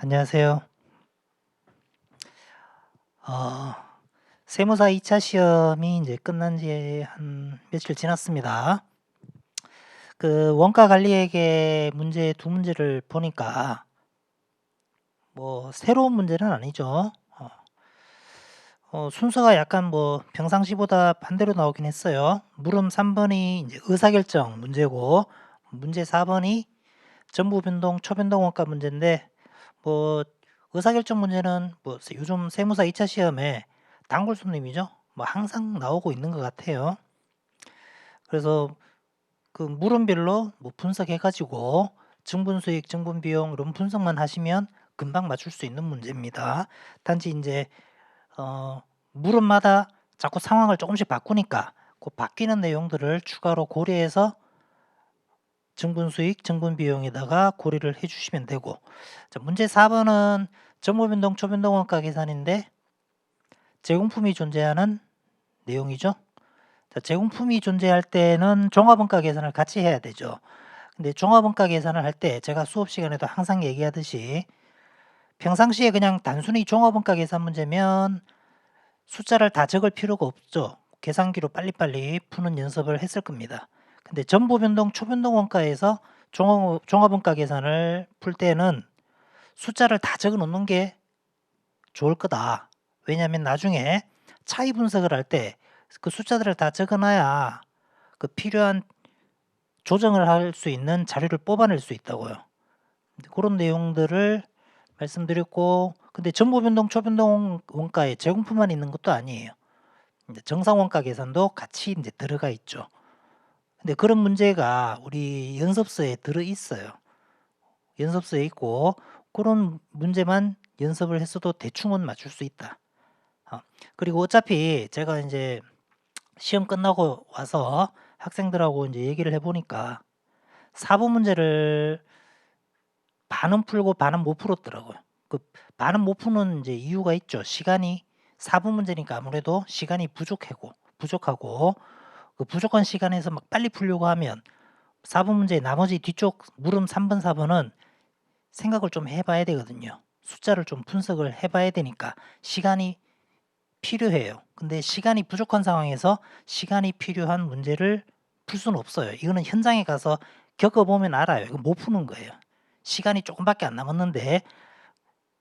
안녕하세요. 어 세무사 2차 시험이 이제 끝난 지 한 며칠 지났습니다. 그 원가 관리액의 문제 두 문제를 보니까 뭐 새로운 문제는 아니죠. 순서가 약간 뭐 평상시보다 반대로 나오긴 했어요. 물음 3 번이 이제 의사결정 문제고, 문제 4 번이 전부 변동, 초변동 원가 문제인데, 뭐 의사결정 문제는 뭐 요즘 세무사 2차 시험에 단골 손님이죠. 뭐 항상 나오고 있는 것 같아요. 그래서 그 물음별로 뭐 분석해 가지고 증분수익, 증분비용 이런 분석만 하시면 금방 맞출 수 있는 문제입니다. 단지 인제 물음마다 자꾸 상황을 쪼금씩 바꾸니까 그 바뀌는 내용들을 추가로 고려해서 증분수익, 증분비용에다가 고려를 해 주시면 되고, 자 문제 4 번은 정보변동, 초변동 원가 계산인데 제공품이 존재하는 내용이죠. 자 제공품이 존재할 때는 종합원가 계산을 같이 해야 되죠. 근데 종합원가 계산을 할 때 제가 수업 시간에도 항상 얘기하듯이 평상시에 그냥 단순히 종합원가 계산 문제면 숫자를 다 적을 필요가 없죠. 계산기로 빨리빨리 푸는 연습을 했을 겁니다. 근데 전보변동, 초변동 원가에서 종합원가 계산을 풀 때는 숫자를 다 적어 놓는 게 좋을 거다. 왜냐하면 나중에 차이 분석을 할 때 그 숫자들을 다 적어 놔야 그 필요한 조정을 할 수 있는 자료를 뽑아낼 수 있다고요. 그런 내용들을 말씀드렸고, 근데 전보 변동, 초변동 원가에 제공품만 있는 것도 아니에요. 인제 정상 원가 계산도 같이 인제 들어가 있죠. 근데 그런 문제가 우리 연습서에 들어 있어요. 연습서에 있고 그런 문제만 연습을 했어도 대충은 맞출 수 있다. 어 그리고 어차피 제가 인제 시험 끝나고 와서 학생들하고 인제 얘기를 해 보니까 4번 문제를 반은 풀고 반은 못 풀었더라고요. 그 반은 못 푸는 인제 이유가 있죠. 시간이 4분 문제니까 아무래도 시간이 부족하고 그 부족한 시간에서 막 빨리 풀려고 하면 4분 문제 나머지 뒤쪽 물음 3 번, 4 번은 생각을 좀 해 봐야 되거든요. 숫자를 좀 분석을 해 봐야 되니까 시간이 필요해요. 근데 시간이 부족한 상황에서 시간이 필요한 문제를 풀 수는 없어요. 이거는 현장에 가서 겪어 보면 알아요. 이거 못 푸는 거예요. 시간이 조금밖에 안 남았는데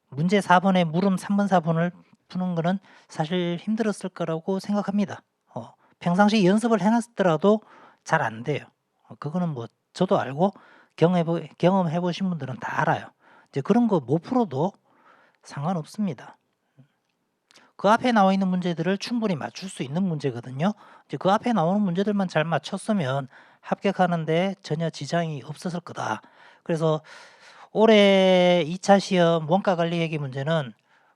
문제 4 번에 물음 3번, 4 번을 푸는 거는 사실 힘들었을 거라고 생각합니다. 평상시 연습을 해 놨더라도 잘 안 돼요. 그거는 뭐 저도 알고 경험해 보신 분들은 다 알아요. 이제 그런 거 못 풀어도 상관없습니다. 그 앞에 나와 있는 문제들을 충분히 맞출 수 있는 문제거든요. 이제 그 앞에 나오는 문제들만 잘 맞췄으면 합격하는 데 전혀 지장이 없었을 거다. 그래서 올해 2차 시험 원가 관리 회계 문제는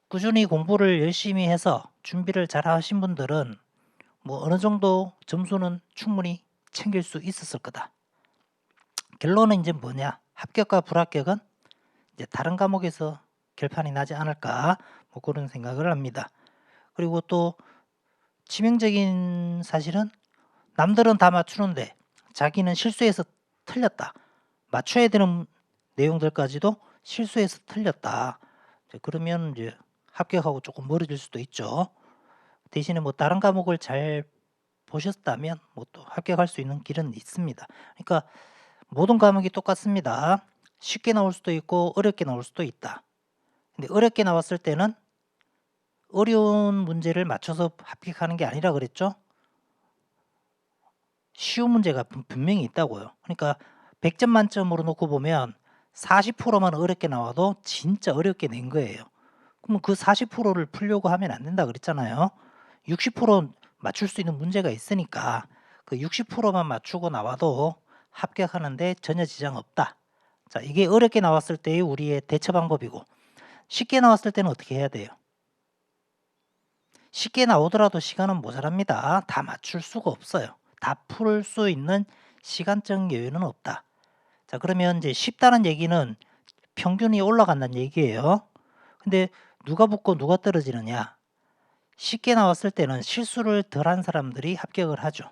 꾸준히 공부를 열심히 해서 준비를 잘 하신 분들은 뭐 어느 정도 점수는 충분히 챙길 수 있었을 거다. 결론은 이제 뭐냐? 합격과 불합격은 이제 다른 과목에서 결판이 나지 않을까? 뭐 그런 생각을 합니다. 그리고 또 치명적인 사실은 남들은 다 맞추는데 자기는 실수해서 틀렸다. 맞춰야 되는 내용들까지도 실수해서 틀렸다. 이제 그러면 이제 합격하고 조금 멀어질 수도 있죠. 대신에 뭐 다른 과목을 잘 보셨다면 뭐 또 합격할 수 있는 길은 있습니다. 그러니까 모든 과목이 똑같습니다. 쉽게 나올 수도 있고 어렵게 나올 수도 있다. 근데 어렵게 나왔을 때는 어려운 문제를 맞춰서 합격하는 게 아니라 그랬죠. 쉬운 문제가 분명히 있다고요. 그러니까 100점 만점으로 놓고 보면 40%만 어렵게 나와도 진짜 어렵게 낸 거예요. 그러면 그 40%를 풀려고 하면 안 된다 그랬잖아요. 60% 맞출 수 있는 문제가 있으니까 그 60%만 맞추고 나와도 합격하는 데 전혀 지장 없다. 자, 이게 어렵게 나왔을 때의 우리의 대처 방법이고, 쉽게 나왔을 때는 어떻게 해야 돼요? 쉽게 나오더라도 시간은 모자랍니다. 다 맞출 수가 없어요. 다 풀 수 있는 시간적 여유는 없다. 자, 그러면 이제 쉽다는 얘기는 평균이 올라간다는 얘기예요. 근데 누가 붙고 누가 떨어지느냐? 쉽게 나왔을 때는 실수를 덜한 사람들이 합격을 하죠.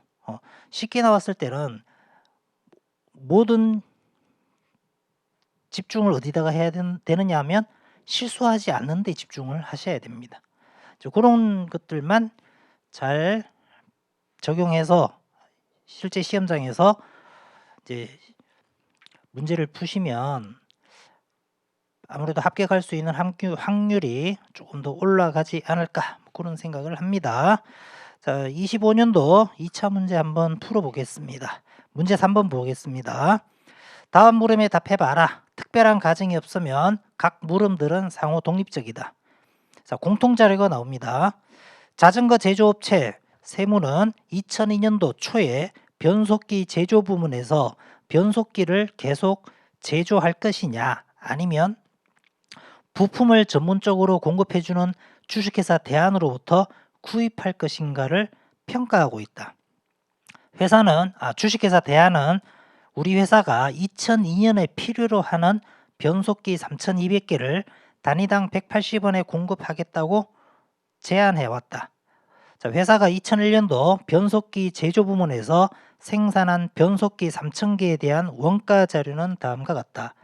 쉽게 나왔을 때는 모든 집중을 어디다가 해야 되느냐 하면 실수하지 않는 데 집중을 하셔야 됩니다. 그런 것들만 잘 적용해서 실제 시험장에서 이제 문제를 푸시면 아무래도 합격할 수 있는 확률이 조금 더 올라가지 않을까 그런 생각을 합니다. 자, 25년도 2차 문제 한번 풀어보겠습니다. 문제 3번 보겠습니다. 다음 물음에 답해봐라. 특별한 가정이 없으면 각 물음들은 상호 독립적이다. 자, 공통자료가 나옵니다. 자전거 제조업체 세무는 2002년도 초에 변속기 제조 부문에서 변속기를 계속 제조할 것이냐 아니면 부품을 전문적으로 공급해주는 주식회사 대안으로부터 구입할 것인가를 평가하고 있다. 주식회사 대안은 우리 회사가 2002년에 필요로 하는 변속기 3,200개를 단위당 180원에 공급하겠다고 제안해왔다. 자, 회사가 2001년도 변속기 제조 부문에서 생산한 변속기 3,000개에 대한 원가 자료는 다음과 같다.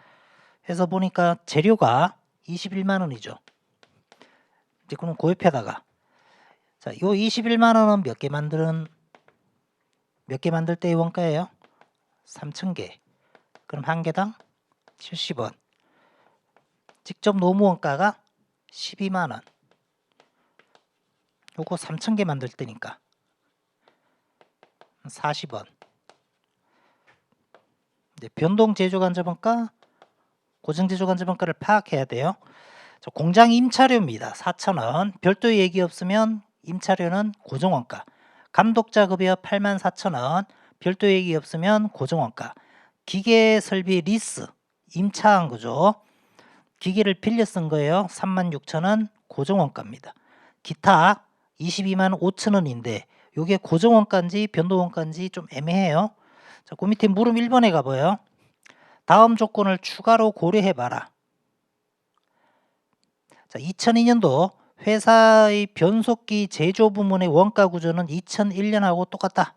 해서 보니까 재료가 21만 원이죠. 이제 그럼 그 옆에다가 자, 요 21만 원은 몇 개 만들 때의 원가예요? 3,000개. 그럼 한 개당 70원. 직접 노무 원가가 12만 원. 요거 3,000개 만들 때니까 40원. 이제 변동 제조 간접원가, 고정 제조 간접원가를 파악해야 돼요. 공장 임차료입니다. 4,000원. 별도 얘기 없으면 임차료는 고정원가. 감독자 급여 84,000원. 별도 얘기 없으면 고정원가. 기계 설비 리스 임차한 거죠. 기계를 빌려 쓴 거예요. 36,000원 고정원가입니다. 기타 22만 5천원인데 이게 고정원가인지 변동원가인지 좀 애매해요. 자, 그 밑에 물음 1번에 가봐요. 다음 조건을 추가로 고려해봐라. 자, 2002년도 회사의 변속기 제조 부문의 원가 구조는 2001년하고 똑같다.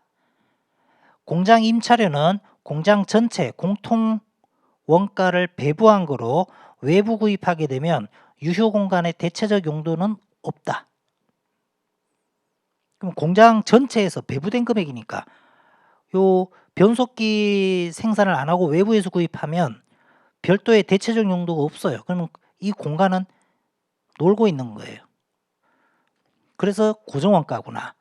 공장 임차료는 공장 전체 공통 원가를 배부한 거로 외부 구입하게 되면 유효 공간의 대체적 용도는 없다. 그럼 공장 전체에서 배부된 금액이니까 요 변속기 생산을 안 하고 외부에서 구입하면 별도의 대체적 용도가 없어요. 그러면 이 공간은 놀고 있는 거예요. 그래서 고정원가구나.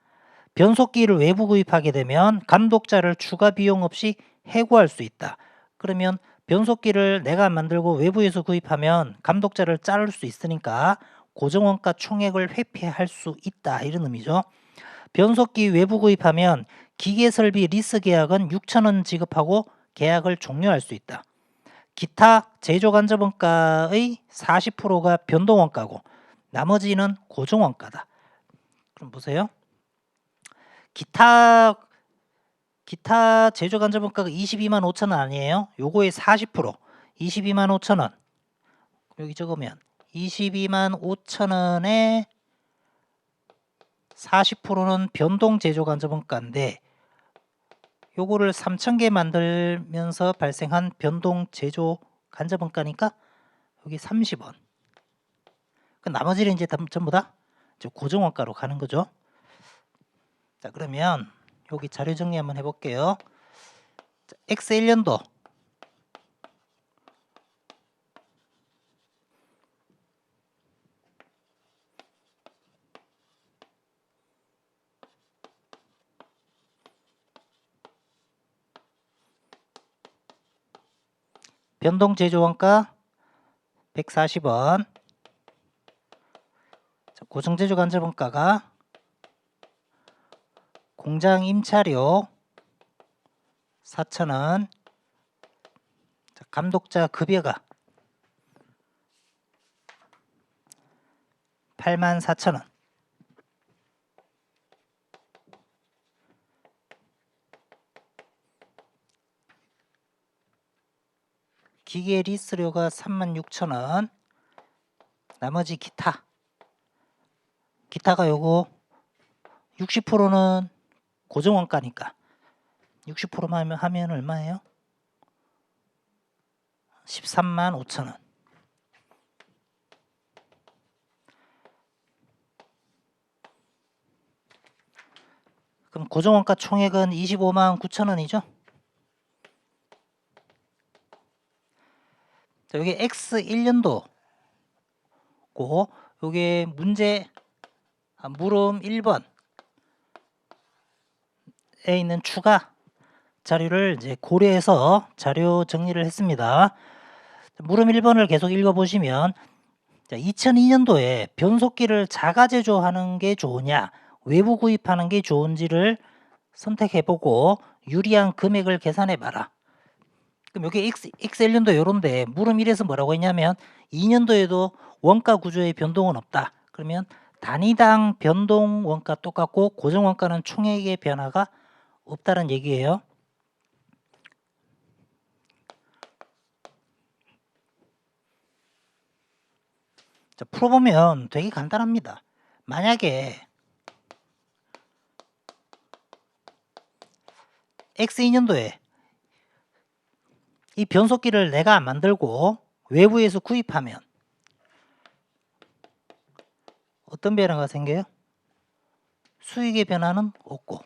변속기를 외부 구입하게 되면 감독자를 추가 비용 없이 해고할 수 있다. 그러면 변속기를 내가 만들고 외부에서 구입하면 감독자를 자를 수 있으니까 고정원가 총액을 회피할 수 있다. 이런 의미죠. 변속기 외부 구입하면 기계설비 리스 계약은 6,000원 지급하고 계약을 종료할 수 있다. 기타 제조간접원가의 40%가 변동원가고 나머지는 고정원가다. 그럼 보세요. 기타 제조간접원가가 22만 5천 원 아니에요? 요거의 40% 22만 5천 원 여기 적으면 22만 5천 원에 40%는 변동 제조간접원가인데 요거를 3,000개 만들면서 발생한 변동 제조 간접원가니까 여기 30원. 그 나머지는 이제 전부 다 고정원가로 가는 거죠. 자, 그러면 여기 자료 정리 한번 해볼게요. X1년도 변동 제조원가 140원. 고정 제조 간접원가가 공장 임차료 4,000원. 감독자 급여가 84,000원. 기계 리스료가 36,000원. 나머지 기타가 요거 60%는 고정원가니까 60%만 하면 얼마예요? 13만 5천 원. 그럼 고정원가 총액은 25만 9천 원이죠. 자, 여기 X 1년도고 요게 문제 물음 1번에 있는 추가 자료를 이제 고려해서 자료 정리를 했습니다. 물음 1번을 계속 읽어보시면 2002년도에 변속기를 자가 제조하는 게 좋으냐 외부 구입하는 게 좋은지를 선택해보고 유리한 금액을 계산해봐라. 그럼 여기 X1년도 요런데 물음 1에서 뭐라고 했냐면 2년도에도 원가 구조의 변동은 없다. 그러면 단위당 변동 원가 똑같고 고정 원가는 총액의 변화가 없다는 얘기예요. 자, 풀어보면 되게 간단합니다. 만약에 X2년도에 이 변속기를 내가 안 만들고 외부에서 구입하면 어떤 변화가 생겨요? 수익의 변화는 없고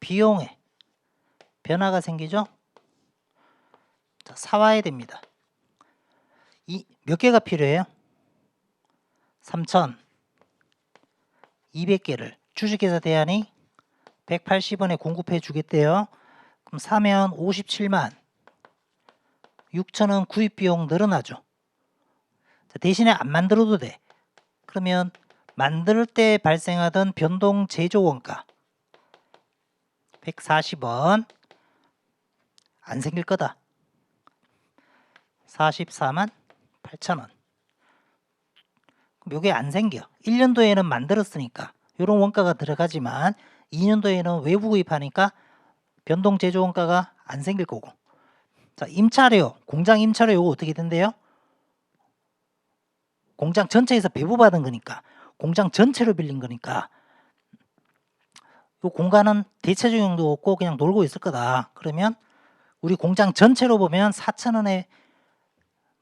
비용에 변화가 생기죠? 자, 사와야 됩니다. 몇 개가 필요해요? 3,200개를 주식회사 대안이 180원에 공급해 주겠대요. 그럼 사면 57만 6천원 구입비용 늘어나죠. 자, 대신에 안 만들어도 돼. 그러면 만들 때 발생하던 변동 제조 원가 140원 안 생길 거다. 44만 8천원. 그럼 요게 안 생겨. 1년도에는 만들었으니까 요런 원가가 들어가지만 2년도에는 외부 구입하니까 변동 제조 원가가 안 생길 거고. 자, 임차료, 공장 임차료 요거 어떻게 된대요? 공장 전체에서 배부받은 거니까 공장 전체로 빌린 거니까 요 공간은 대체적 용도 없고 그냥 놀고 있을 거다. 그러면 우리 공장 전체로 보면 4,000원에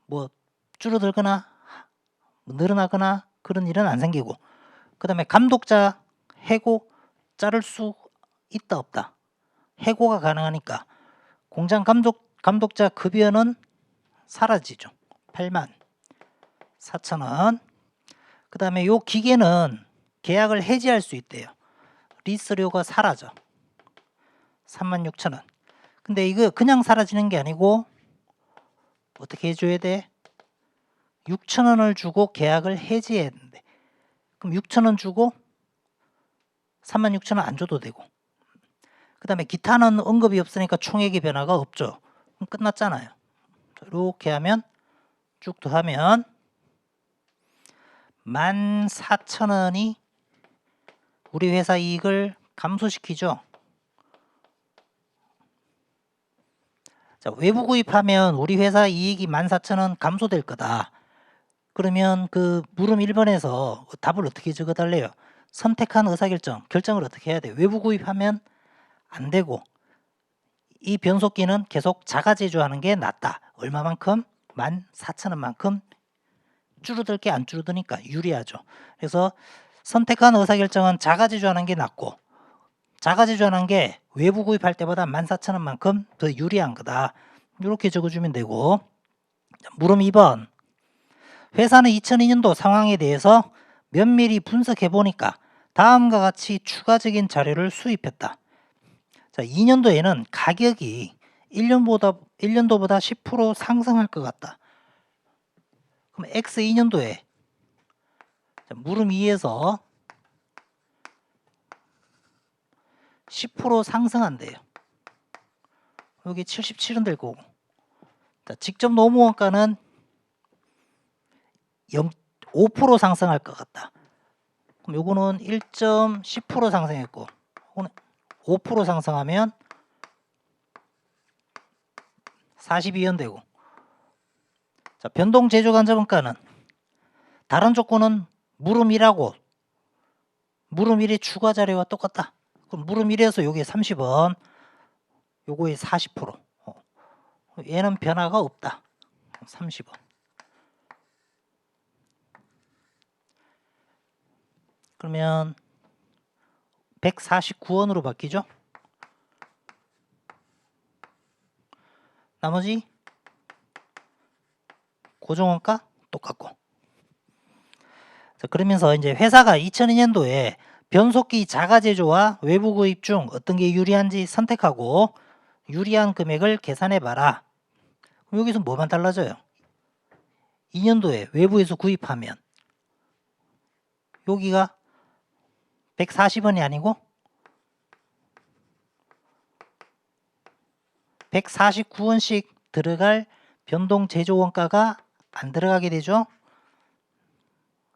뭐 줄어들거나 늘어나거나 그런 일은 안 생기고, 그 다음에 감독자 해고 자를 수 있다 없다? 해고가 가능하니까 공장 감독자 급여는 사라지죠. 8만 4천원. 그 다음에 요 기계는 계약을 해지할 수 있대요. 리스료가 사라져. 36,000원. 근데 이거 그냥 사라지는 게 아니고 어떻게 해줘야 돼? 6,000원을 주고 계약을 해지해야 되는데, 그럼 6,000원 주고 36,000원 안 줘도 되고, 그 다음에 기타는 언급이 없으니까 총액의 변화가 없죠. 그럼 끝났잖아요. 이렇게 하면 쭉 더하면 14,000원이 우리 회사 이익을 감소시키죠. 자, 외부 구입하면 우리 회사 이익이 14,000원 감소될 거다. 그러면 그 물음 1번에서 답을 어떻게 적어달래요? 선택한 의사결정, 결정을 어떻게 해야 돼? 외부 구입하면 안 되고 이 변속기는 계속 자가 제조하는 게 낫다. 얼마만큼? 14,000원만큼 줄어들 게 안 줄어드니까 유리하죠. 그래서 선택한 의사결정은 자가 제조하는 게 낫고 자가 제조하는 게 외부 구입할 때보다 14,000원만큼 더 유리한 거다. 이렇게 적어주면 되고, 물음 2번. 회사는 2002년도 상황에 대해서 면밀히 분석해 보니까 다음과 같이 추가적인 자료를 수입했다. 자, 2년도에는 가격이 1년도보다 10% 상승할 것 같다. 그럼 X 2년도에 물음 2에서 10% 상승한대요. 여기 77은 될 거고. 자, 직접 노무 원가는 5% 상승할 것 같다. 그럼 요거는 1.10% 상승했고, 5% 상승하면 42원 되고. 자, 변동 제조 간접원가는 다른 조건은 물음 1하고 물음 1의 추가 자료와 똑같다. 그럼 물음 1에서 요게 30원, 요거에 40%. 얘는 변화가 없다. 30원. 그러면 149원으로 바뀌죠. 나머지 고정원가 똑같고. 자, 그러면서 이제 회사가 2002년도에 변속기 자가 제조와 외부 구입 중 어떤 게 유리한지 선택하고 유리한 금액을 계산해 봐라. 그럼 여기서 뭐만 달라져요? 2년도에 외부에서 구입하면 여기가 140원이 아니고 149원씩 들어갈 변동 제조 원가가 안 들어가게 되죠.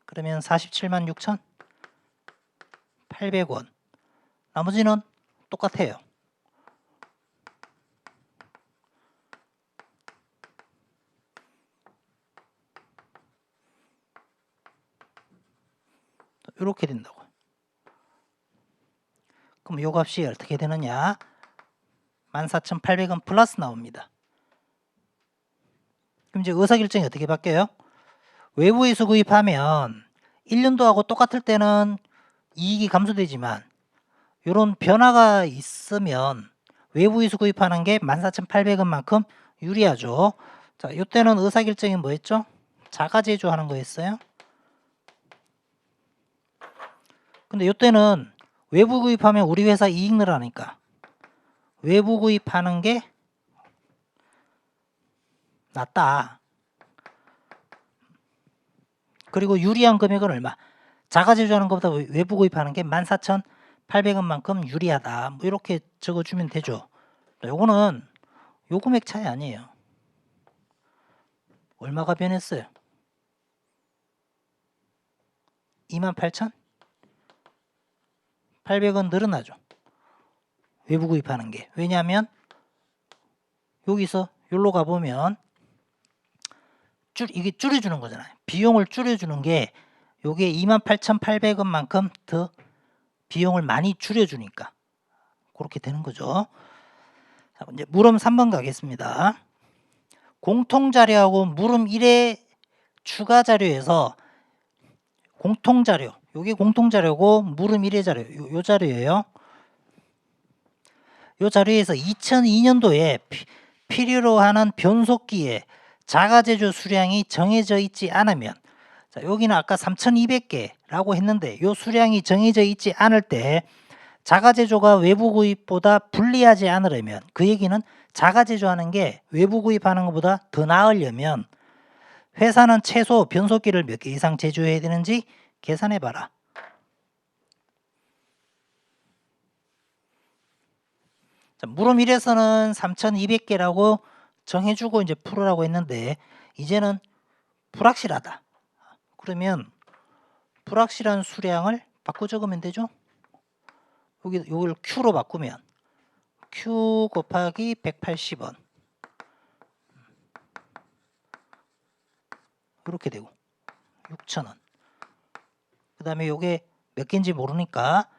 그러면 47만 6,800원. 나머지는 똑같아요. 이렇게 된다고. 그럼 요 값이 어떻게 되느냐? 14,800원 플러스 나옵니다. 그럼 이제 의사결정이 어떻게 바뀌어요? 외부에서 구입하면 1년도하고 똑같을 때는 이익이 감소되지만 이런 변화가 있으면 외부에서 구입하는 게 14,800원만큼 유리하죠. 자, 이때는 의사결정이 뭐였죠? 자가 제조하는 거였어요. 근데 이때는 외부 구입하면 우리 회사 이익 늘어나니까 외부 구입하는 게 낫다. 그리고 유리한 금액은 얼마? 자가 제조하는 것보다 외부 구입하는 게 14,800원만큼 유리하다. 뭐 이렇게 적어주면 되죠. 요거는 요 금액 차이 아니에요. 얼마가 변했어요? 28,800원 늘어나죠. 외부 구입하는 게. 왜냐하면 여기서 여기로 가보면 이게 줄여주는 거잖아요. 비용을 줄여주는 게 요게 28,800원만큼 더 비용을 많이 줄여주니까 그렇게 되는 거죠. 자, 이제 물음 3번 가겠습니다. 공통자료하고 물음 1의 추가 자료에서 공통자료, 요게 공통자료고 물음 1의 자료, 요 자료예요. 요 자료에서 2002년도에 필요로 하는 변속기의 자가제조 수량이 정해져 있지 않으면, 자, 여기는 아까 3,200개라고 했는데 요 수량이 정해져 있지 않을 때 자가제조가 외부 구입보다 불리하지 않으려면, 그 얘기는 자가제조하는 게 외부 구입하는 것보다 더 나으려면 회사는 최소 변속기를 몇 개 이상 제조해야 되는지 계산해봐라. 물음 1에서는 3,200개라고 정해주고 이제 풀으라고 했는데 이제는 불확실하다. 그러면 불확실한 수량을 바꿔 적으면 되죠. 여기를 Q로 바꾸면 Q 곱하기 180원 이렇게 되고 6,000원. 그 다음에 요게 몇 개인지 모르니까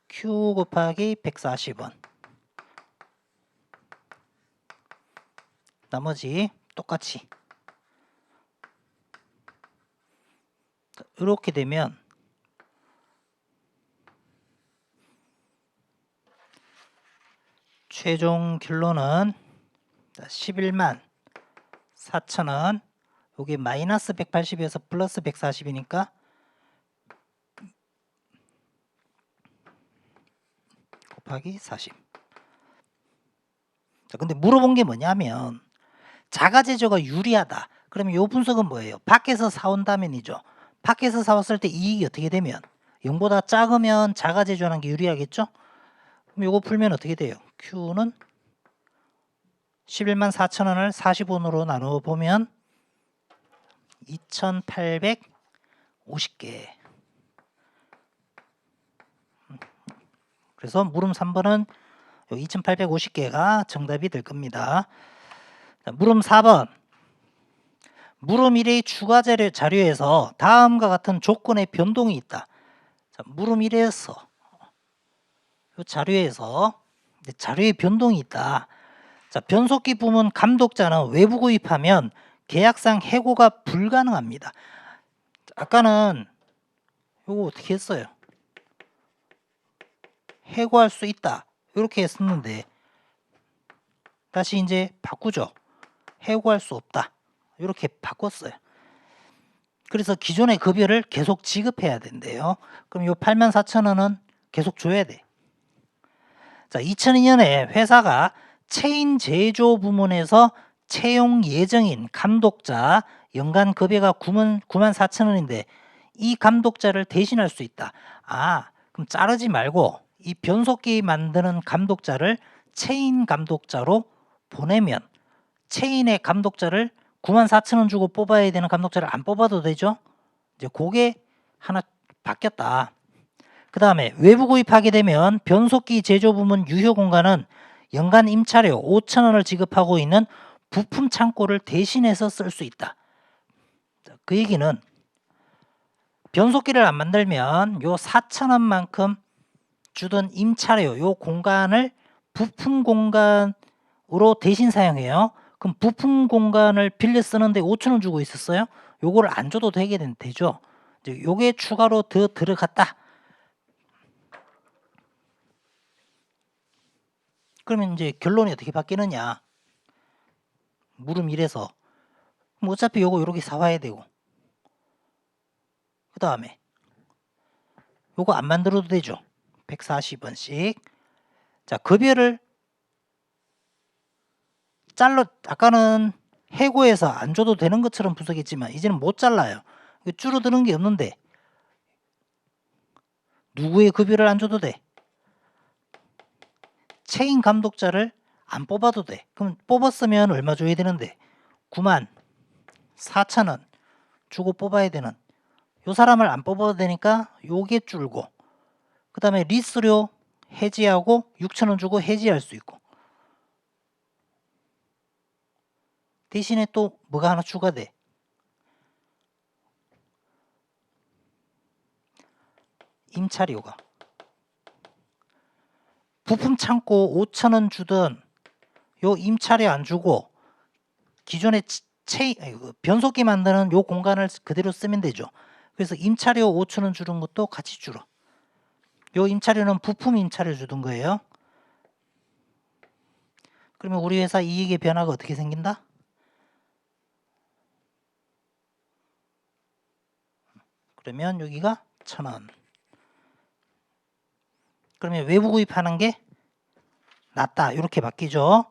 Q 곱하기 140원. 나머지 똑같이 이렇게 되면 최종 결론은 11만 4천원, 여기 마이너스 180에서 플러스 140이니까 곱하기 40. 자, 근데 물어본 게 뭐냐면 자가제조가 유리하다. 그러면 이 분석은 뭐예요? 밖에서 사온다면이죠. 밖에서 사왔을 때 이익이 어떻게 되면 0보다 작으면 자가제조하는 게 유리하겠죠? 그럼 이거 풀면 어떻게 돼요? Q는 11만 4천원을 40원으로 나누어 보면 2,850개. 그래서 물음 3번은 2,850개가 정답이 될 겁니다. 자, 물음 4번. 물음 1의 추가 자료에서 다음과 같은 조건의 변동이 있다. 자, 물음 1에서 이 자료에서 자료의 변동이 있다. 자, 변속기 부문 감독자는 외부 구입하면 계약상 해고가 불가능합니다. 아까는 이거 어떻게 했어요? 해고할 수 있다. 이렇게 썼는데 다시 이제 바꾸죠. 해고할 수 없다. 이렇게 바꿨어요. 그래서 기존의 급여를 계속 지급해야 된대요. 그럼 요 84,000원은 계속 줘야 돼. 자, 2002년에 회사가 체인 제조 부문에서 채용 예정인 감독자 연간 급여가 94,000원인데 이 감독자를 대신할 수 있다. 아, 그럼 자르지 말고 이 변속기 만드는 감독자를 체인 감독자로 보내면 체인의 감독자를 94,000원 주고 뽑아야 되는 감독자를 안 뽑아도 되죠. 이제 그게 하나 바뀌었다. 그 다음에 외부 구입하게 되면 변속기 제조 부문 유효 공간은 연간 임차료 5,000원을 지급하고 있는 부품 창고를 대신해서 쓸 수 있다. 그 얘기는 변속기를 안 만들면 요 4,000원만큼 주던 임차료 요 공간을 부품 공간으로 대신 사용해요. 그럼 부품 공간을 빌려 쓰는데 5,000원 주고 있었어요. 요거를 안 줘도 되죠. 이제 요게 추가로 더 들어갔다. 그러면 이제 결론이 어떻게 바뀌느냐? 물음 1에서 어차피 요거 요렇게 사와야 되고 그 다음에 요거 안 만들어도 되죠. 140원씩. 자, 급여를 아까는 해고해서 안 줘도 되는 것처럼 분석했지만 이제는 못 잘라요. 줄어드는 게 없는데 누구의 급여를 안 줘도 돼? 체인 감독자를 안 뽑아도 돼. 그럼 뽑았으면 얼마 줘야 되는데 94,000원 주고 뽑아야 되는 요 사람을 안 뽑아도 되니까 요게 줄고 그 다음에 리스료 해지하고 6,000원 주고 해지할 수 있고 대신에 또 뭐가 하나 추가돼? 임차료가 부품 창고 5,000원 주던 요 임차료 안 주고 기존에 변속기 만드는 요 공간을 그대로 쓰면 되죠. 그래서 임차료 5,000원 주는 것도 같이 줄어. 요 임차료는 부품 임차료 주던 거예요. 그러면 우리 회사 이익의 변화가 어떻게 생긴다? 그러면 여기가 1,000원. 그러면 외부 구입하는 게 낫다. 이렇게 바뀌죠.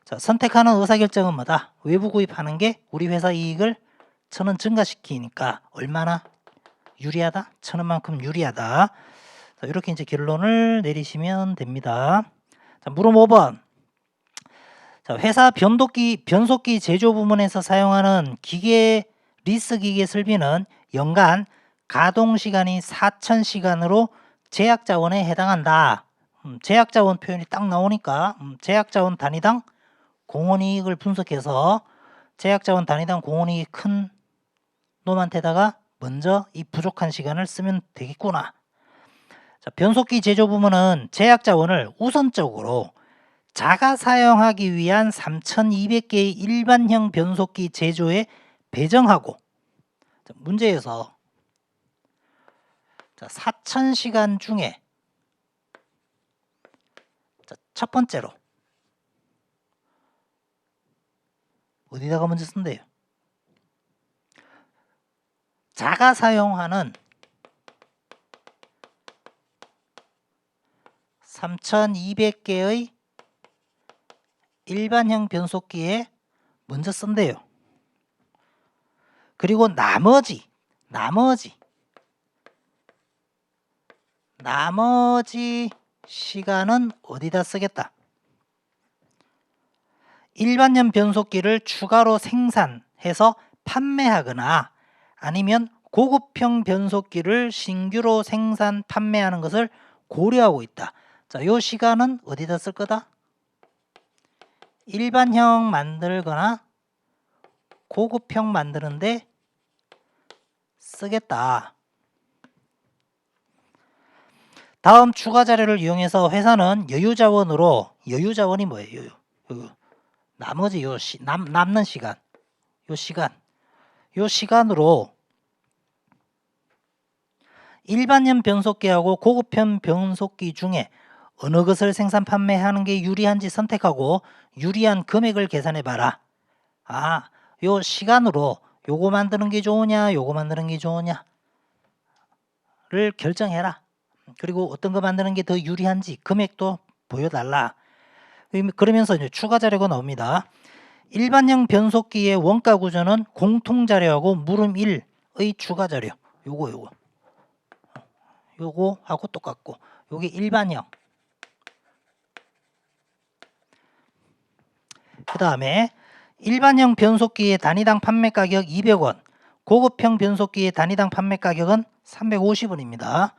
자, 선택하는 의사결정은 뭐다? 외부 구입하는 게 우리 회사 이익을 1,000원 증가시키니까 얼마나 유리하다? 1,000원만큼 유리하다. 자, 이렇게 이제 결론을 내리시면 됩니다. 자, 물음 5번. 자, 회사 변속기 제조 부문에서 사용하는 기계 리스 기계 설비는 연간 가동 시간이 4,000시간으로 제약자원에 해당한다. 제약자원 표현이 딱 나오니까 제약자원 단위당 공원이익을 분석해서 제약자원 단위당 공원이익이 큰 놈한테다가 먼저 이 부족한 시간을 쓰면 되겠구나. 자, 변속기 제조 부문은 제약자원을 우선적으로 자가 사용하기 위한 3,200개의 일반형 변속기 제조에 배정하고 문제에서 4,000시간 중에 첫 번째로 어디다가 먼저 쓴대요? 자가 사용하는 3,200개의 일반형 변속기에 먼저 쓴대요. 그리고 나머지 시간은 어디다 쓰겠다? 일반형 변속기를 추가로 생산해서 판매하거나 아니면 고급형 변속기를 신규로 생산 판매하는 것을 고려하고 있다. 자, 요 시간은 어디다 쓸 거다? 일반형 만들거나 고급형 만드는데 쓰겠다. 다음 추가 자료를 이용해서 회사는 여유자원이 뭐예요? 나머지 남는 시간, 요 시간으로 일반형 변속기하고 고급형 변속기 중에 어느 것을 생산 판매하는 게 유리한지 선택하고 유리한 금액을 계산해 봐라. 아, 요 시간으로 요거 만드는 게 좋으냐 요거 만드는 게 좋으냐를 결정해라. 그리고 어떤 거 만드는 게 더 유리한지 금액도 보여달라. 그러면서 이제 추가 자료가 나옵니다. 일반형 변속기의 원가 구조는 공통 자료하고 물음 1의 추가 자료. 요거하고 똑같고 요게 일반형. 그 다음에 일반형 변속기의 단위당 판매 가격 200원, 고급형 변속기의 단위당 판매 가격은 350원입니다.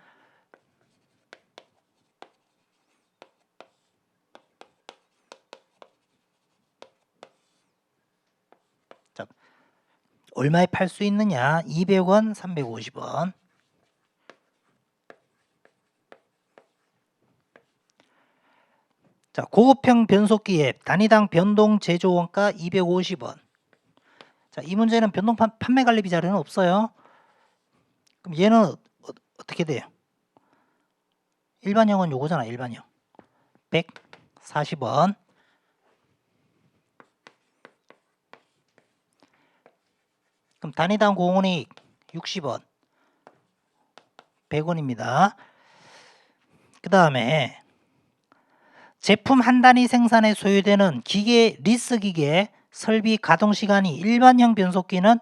자, 얼마에 팔 수 있느냐? 200원, 350원. 자, 고급형 변속기의 단위당 변동 제조 원가 250원. 자, 이 문제는 변동 판매 관리비 자료는 없어요. 그럼 얘는 어떻게 돼요? 일반형은 요거잖아, 일반형. 140원. 그럼 단위당 공원이익 60원. 100원입니다. 그 다음에 제품 한 단위 생산에 소요되는 기계, 리스 기계 설비 가동 시간이 일반형 변속기는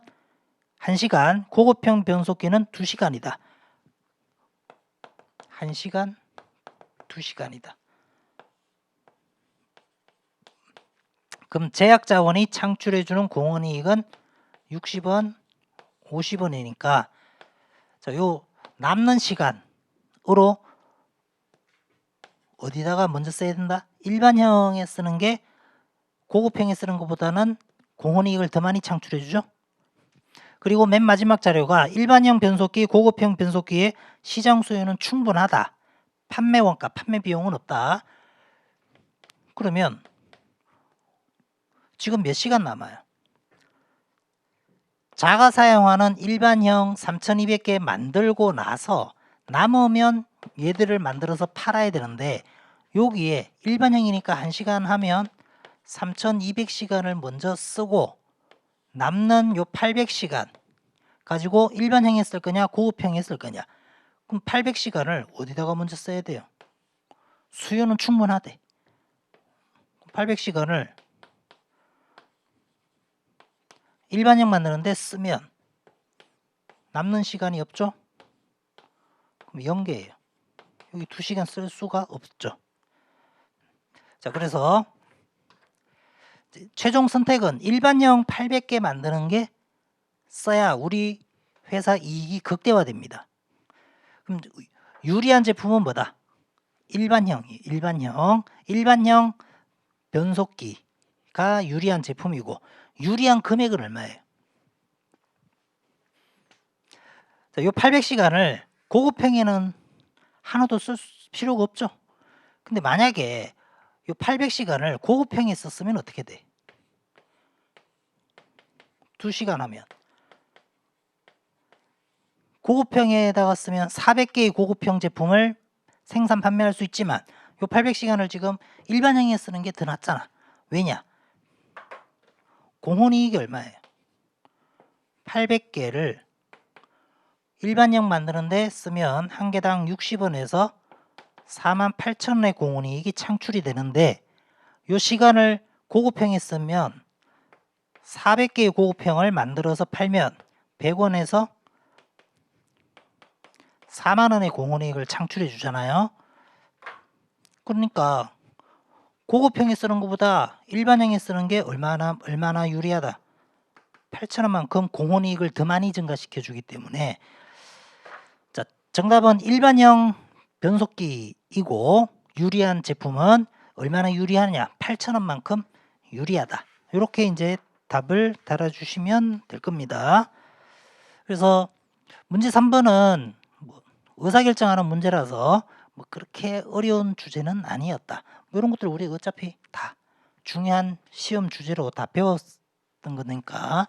1시간, 고급형 변속기는 2시간이다. 1시간, 2시간이다. 그럼 제약자원이 창출해주는 공원이익은 60원, 50원이니까 자, 요 남는 시간으로 어디다가 먼저 써야 된다? 일반형에 쓰는 게 고급형에 쓰는 것보다는 공헌이익을 더 많이 창출해주죠. 그리고 맨 마지막 자료가 일반형 변속기, 고급형 변속기의 시장 수요는 충분하다. 판매 원가, 판매 비용은 없다. 그러면 지금 몇 시간 남아요? 자가 사용하는 일반형 3200개 만들고 나서 남으면 얘들을 만들어서 팔아야 되는데 여기에 일반형이니까 1시간 하면 3200시간을 먼저 쓰고 남는 요 800시간 가지고 일반형에 쓸 거냐 고급형에 쓸 거냐. 그럼 800시간을 어디다가 먼저 써야 돼요? 수요는 충분하대. 800시간을 일반형 만드는데 쓰면 남는 시간이 없죠? 그럼 0개예요. 여기 2시간 쓸 수가 없죠. 자, 그래서 최종 선택은 일반형 800개 만드는 게 써야 우리 회사 이익이 극대화됩니다. 그럼 유리한 제품은 뭐다? 일반형 변속기가 유리한 제품이고 유리한 금액은 얼마예요? 자, 요 800시간을 고급형에는 하나도 쓸 필요가 없죠. 근데 만약에 요 800시간을 고급형에 썼으면 어떻게 돼? 2시간 하면 고급형에다가 쓰면 400개의 고급형 제품을 생산 판매할 수 있지만 요 800시간을 지금 일반형에 쓰는 게 더 낫잖아. 왜냐? 공헌이익이 얼마예요? 800개를 일반형 만드는데 쓰면 한 개당 60원에서 48,000원의 공헌이익이 창출이 되는데 요 시간을 고급형에 쓰면 400개의 고급형을 만들어서 팔면 100원에서 4만원의 공헌이익을 창출해 주잖아요. 그러니까 고급형에 쓰는 것보다 일반형에 쓰는 게 얼마나 유리하다. 8,000원만큼 공헌이익을 더 많이 증가시켜 주기 때문에 자, 정답은 일반형 변속기이고 유리한 제품은 얼마나 유리하냐? 8,000원만큼 유리하다. 이렇게 이제 답을 달아주시면 될 겁니다. 그래서 문제 3번은 의사결정하는 문제라서 그렇게 어려운 주제는 아니었다. 이런 것들 우리 어차피 다 중요한 시험 주제로 다 배웠던 거니까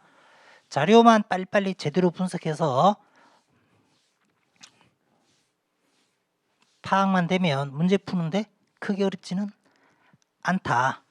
자료만 빨리빨리 제대로 분석해서 파악만 되면 문제 푸는데 크게 어렵지는 않다.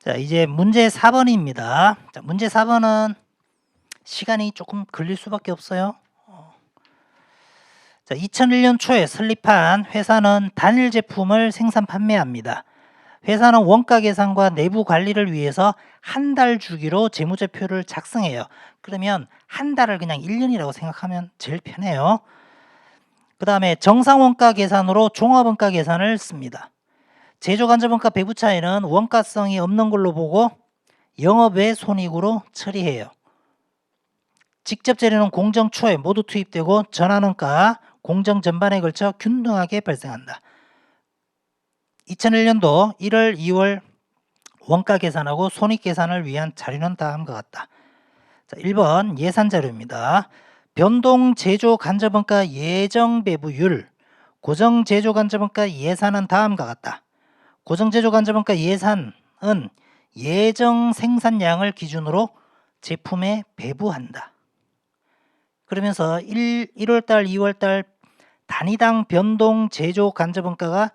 자, 이제 문제 4번입니다. 자, 문제 4번은 시간이 조금 걸릴 수밖에 없어요. 자, 2001년 초에 설립한 회사는 단일 제품을 생산 판매합니다. 회사는 원가 계산과 내부 관리를 위해서 한 달 주기로 재무제표를 작성해요. 그러면 한 달을 그냥 1년이라고 생각하면 제일 편해요. 그 다음에 정상원가 계산으로 종합원가 계산을 씁니다. 제조간접원가 배부 차이는 원가성이 없는 걸로 보고 영업 외 손익으로 처리해요. 직접 재료는 공정 초에 모두 투입되고 전환원가 공정 전반에 걸쳐 균등하게 발생한다. 2001년도 1월, 2월 원가 계산하고 손익 계산을 위한 자료는 다음과 같다. 자, 1번 예산 자료입니다. 변동 제조 간접원가 예정 배부율, 고정 제조 간접원가 예산은 다음과 같다. 고정 제조 간접원가 예산은 예정 생산량을 기준으로 제품에 배부한다. 그러면서 1월달, 2월달 단위당 변동 제조 간접원가가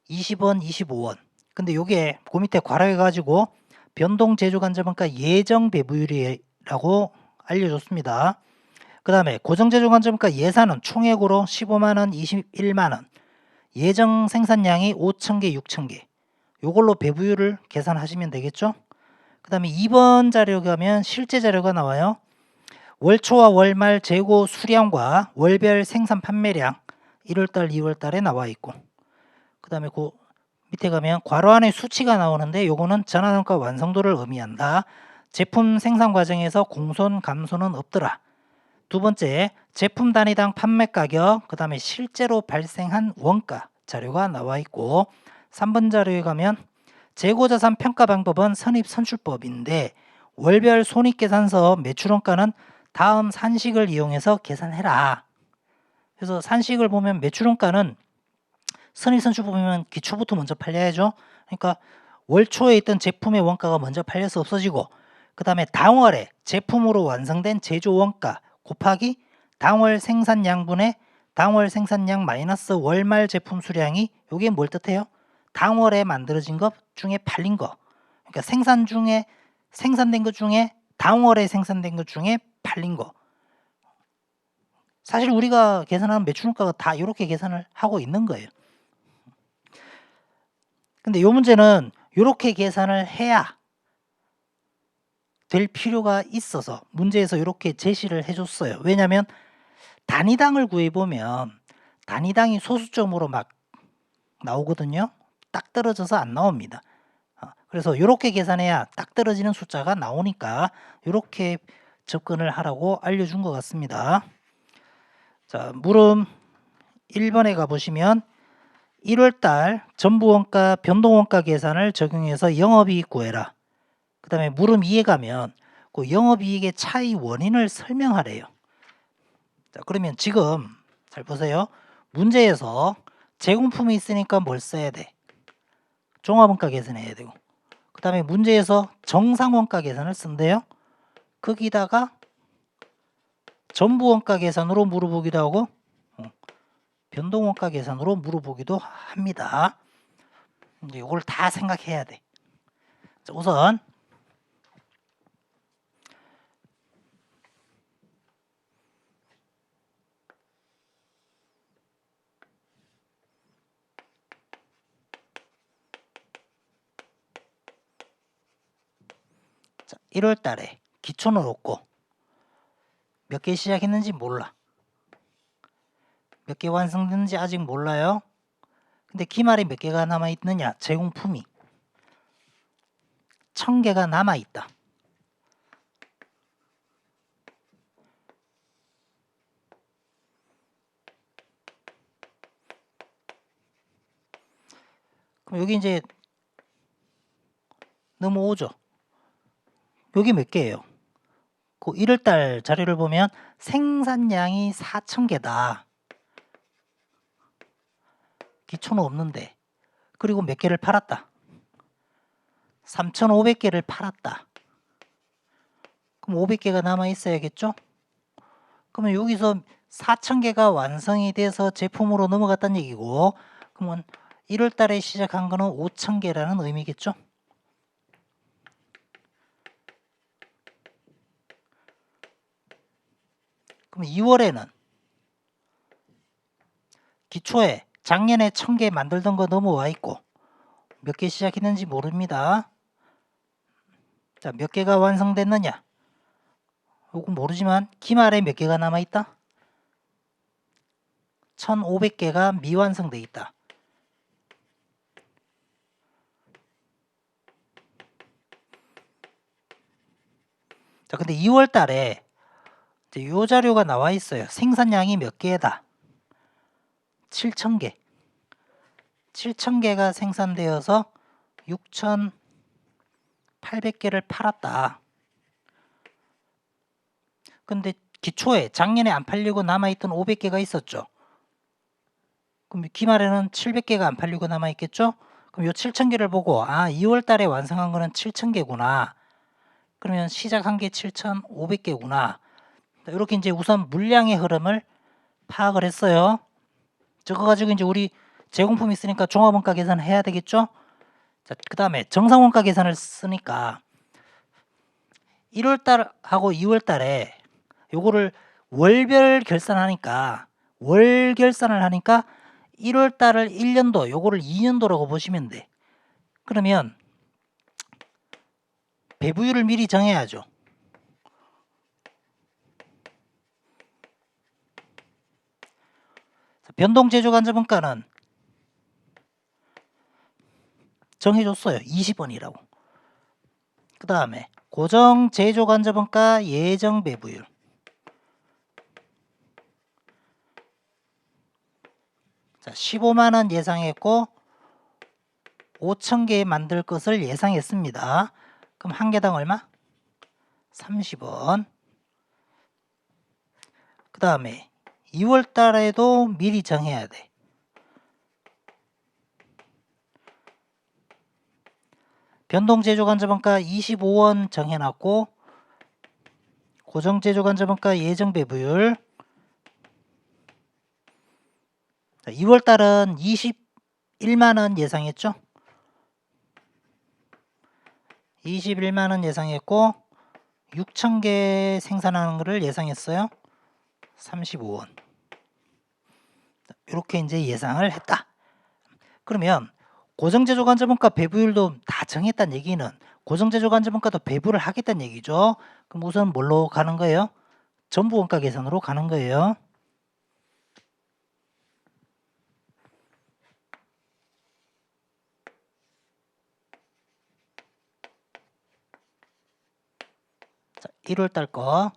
20원, 25원. 근데 요게 그 밑에 괄호해가지고 변동 제조 간접원가 예정 배부율이라고 알려줬습니다. 그 다음에 고정 제조 간접원가 예산은 총액으로 15만원, 21만원. 예정 생산량이 5,000개, 6,000개. 요걸로 배부율을 계산하시면 되겠죠. 그 다음에 2번 자료 가면 실제 자료가 나와요. 월초와 월말 재고 수량과 월별 생산 판매량 1월달, 2월달에 나와 있고, 그 다음에 그 밑에 가면 괄호 안에 수치가 나오는데 요거는 전환원가 완성도를 의미한다. 제품 생산 과정에서 공손, 감소는 없더라. 두 번째, 제품 단위당 판매 가격, 그 다음에 실제로 발생한 원가 자료가 나와 있고, 3번 자료에 가면 재고자산 평가 방법은 선입선출법인데 월별 손익계산서 매출원가는 다음 산식을 이용해서 계산해라. 그래서 산식을 보면 매출원가는 선입선출법이면 기초부터 먼저 팔려야죠. 그러니까 월초에 있던 제품의 원가가 먼저 팔려서 없어지고, 그 다음에 당월에 제품으로 완성된 제조원가 곱하기 당월 생산량분의 당월 생산량 마이너스 월말 제품 수량이, 요게 뭘 뜻해요? 당월에 만들어진 것 중에 팔린 거. 그러니까 생산된 것 중에 당월에 생산된 것 중에 팔린 거. 사실 우리가 계산하는 매출원가가 다 이렇게 계산을 하고 있는 거예요. 근데 이 문제는 이렇게 계산을 해야 될 필요가 있어서 문제에서 이렇게 제시를 해줬어요. 왜냐하면 단위당을 구해보면 단위당이 소수점으로 막 나오거든요. 딱 떨어져서 안 나옵니다. 그래서 이렇게 계산해야 딱 떨어지는 숫자가 나오니까 이렇게 접근을 하라고 알려준 것 같습니다. 자, 물음 1번에 가보시면 1월달 전부원가 변동원가 계산을 적용해서 영업이익 구해라. 그 다음에 물음 2에 가면 그 영업이익의 차이 원인을 설명하래요. 자, 그러면 지금 잘 보세요. 문제에서 제공품이 있으니까 뭘 써야 돼? 종합원가 계산해야 되고, 그 다음에 문제에서 정상원가 계산을 쓴대요. 거기다가 전부원가 계산으로 물어보기도 하고 변동원가 계산으로 물어보기도 합니다. 이제 이걸 다 생각해야 돼. 자, 우선 자, 1월 달에 기초는 없고 몇 개 시작했는지 몰라. 몇 개 완성됐는지 아직 몰라요. 근데 기말에 몇 개가 남아있느냐? 제공품이 1000개가 남아있다. 그럼 여기 이제 넘어오죠. 여기 몇 개예요? 그 1월달 자료를 보면 생산량이 4,000개다. 기초는 없는데. 그리고 몇 개를 팔았다. 3,500개를 팔았다. 그럼 500개가 남아 있어야겠죠? 그러면 여기서 4,000개가 완성이 돼서 제품으로 넘어갔다는 얘기고, 그러면 1월 달에 시작한 거는 5,000개라는 의미겠죠? 그럼 2월에는 기초에 작년에 1,000개 만들던 거 넘어와 있고, 몇 개 시작했는지 모릅니다. 자, 몇 개가 완성됐느냐? 요거 모르지만 기말에 몇 개가 남아있다? 1,500개가 미완성돼 있다. 자, 근데 2월 달에 이제 요 자료가 나와 있어요. 생산량이 몇 개다? 7,000개. 7,000개가 생산되어서 6,800개를 팔았다. 근데 기초에 작년에 안 팔리고 남아있던 500개가 있었죠. 그럼 기말에는 700개가 안 팔리고 남아있겠죠? 그럼 요 7,000개를 보고 2월 달에 완성한 거는 7,000개구나. 그러면 시작한 게 7,500개구나. 이렇게 이제 우선 물량의 흐름을 파악을 했어요. 저거 가지고 이제 우리 제공품 있으니까 종합원가 계산을 해야 되겠죠? 자, 그 다음에 정상원가 계산을 쓰니까 1월 달하고 2월 달에 요거를 월별 결산하니까 월 결산을 하니까 1월 달을 1년도, 요거를 2년도라고 보시면 돼. 그러면 배부율을 미리 정해야죠. 변동 제조간접원가는 정해줬어요. 20원이라고. 그 다음에 고정 제조간접원가 예정 배부율. 자, 15만원 예상했고 5,000개 만들 것을 예상했습니다. 그럼 한 개당 얼마? 30원. 그 다음에 2월 달에도 미리 정해야 돼. 변동 제조간접원가 25원 정해놨고 고정 제조간접원가 예정 배부율 2월 달은 21만원 예상했죠? 21만원 예상했고 6,000개 생산하는 것을 예상했어요. 35원. 이렇게 이제 예상을 했다. 그러면 고정제조간접원가 배부율도 다 정했다는 얘기는 고정제조간접원가도 배부를 하겠다는 얘기죠. 그럼 우선 뭘로 가는 거예요? 전부원가 계산으로 가는 거예요. 자, 1월 달 거.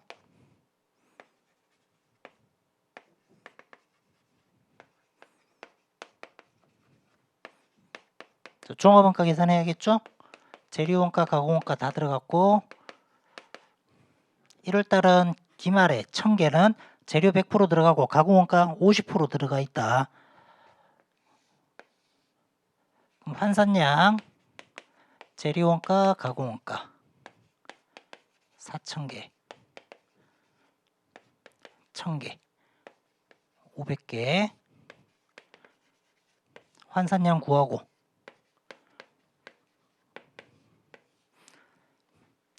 종합원가 계산해야겠죠? 재료원가, 가공원가 다 들어갔고 1월 달은 기말에 1,000개는 재료 100% 들어가고 가공원가 50% 들어가 있다. 그럼 환산량, 재료원가, 가공원가 4,000개, 1,000개, 500개 환산량 구하고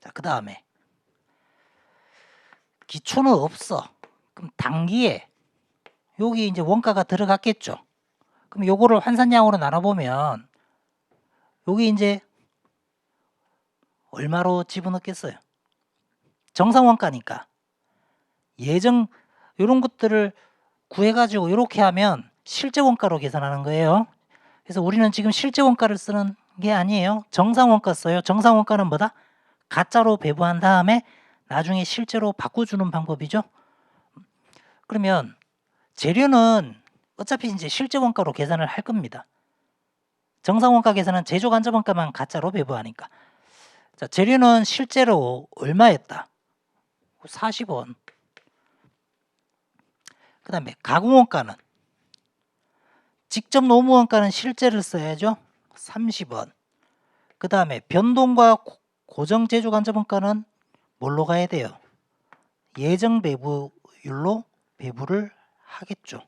자, 그 다음에 기초는 없어. 그럼 단기에 여기 이제 원가가 들어갔겠죠. 그럼 요거를 환산량으로 나눠보면 여기 이제 얼마로 집어넣겠어요? 정상원가니까 예정 이런 것들을 구해가지고 이렇게 하면 실제 원가로 계산하는 거예요. 그래서 우리는 지금 실제 원가를 쓰는 게 아니에요. 정상원가 써요. 정상원가는 뭐다? 가짜로 배부한 다음에 나중에 실제로 바꿔주는 방법이죠. 그러면 재료는 어차피 이제 실제 원가로 계산을 할 겁니다. 정상 원가 계산은 제조 간접 원가만 가짜로 배부하니까. 자, 재료는 실제로 얼마였다? 40원. 그 다음에 가공 원가는 직접 노무 원가는 실제를 써야죠. 30원. 그 다음에 변동과 고정 제조 간접 원가는 뭘로 가야 돼요? 예정 배부율로 배부를 하겠죠.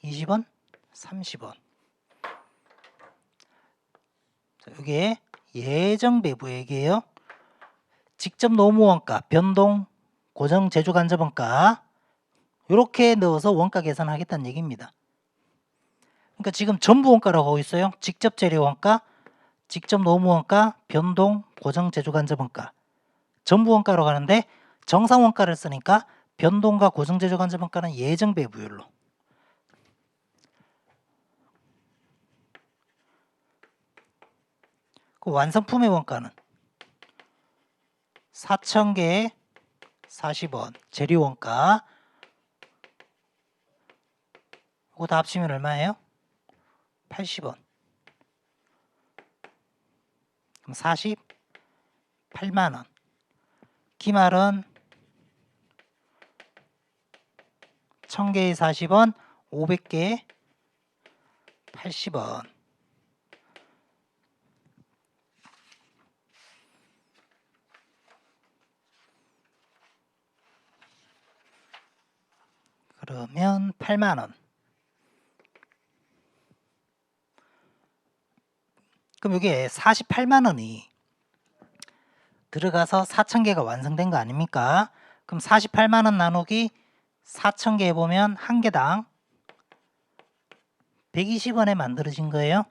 20원, 30원. 자, 이게 예정 배부액이에요. 직접 노무 원가, 변동, 고정 제조 간접 원가 이렇게 넣어서 원가 계산하겠다는 얘기입니다. 그러니까 지금 전부 원가라고 하고 있어요. 직접 재료 원가, 직접 노무 원가, 변동, 고정 제조 간접 원가 전부 원가로 가는데 정상 원가를 쓰니까 변동과 고정 제조 간접 원가는 예정 배부율로. 그 완성품의 원가는 4,000개에 40원 재료 원가. 이거 다 합치면 얼마예요? 80원. 그럼 48만 원. 기말은 1000개에 40원, 500개에 80원. 그러면 8만 원. 그럼 이게 48만 원이 들어가서 4,000개가 완성된 거 아닙니까? 그럼 48만 원 나누기 4,000개 해보면 한 개당 120원에 만들어진 거예요.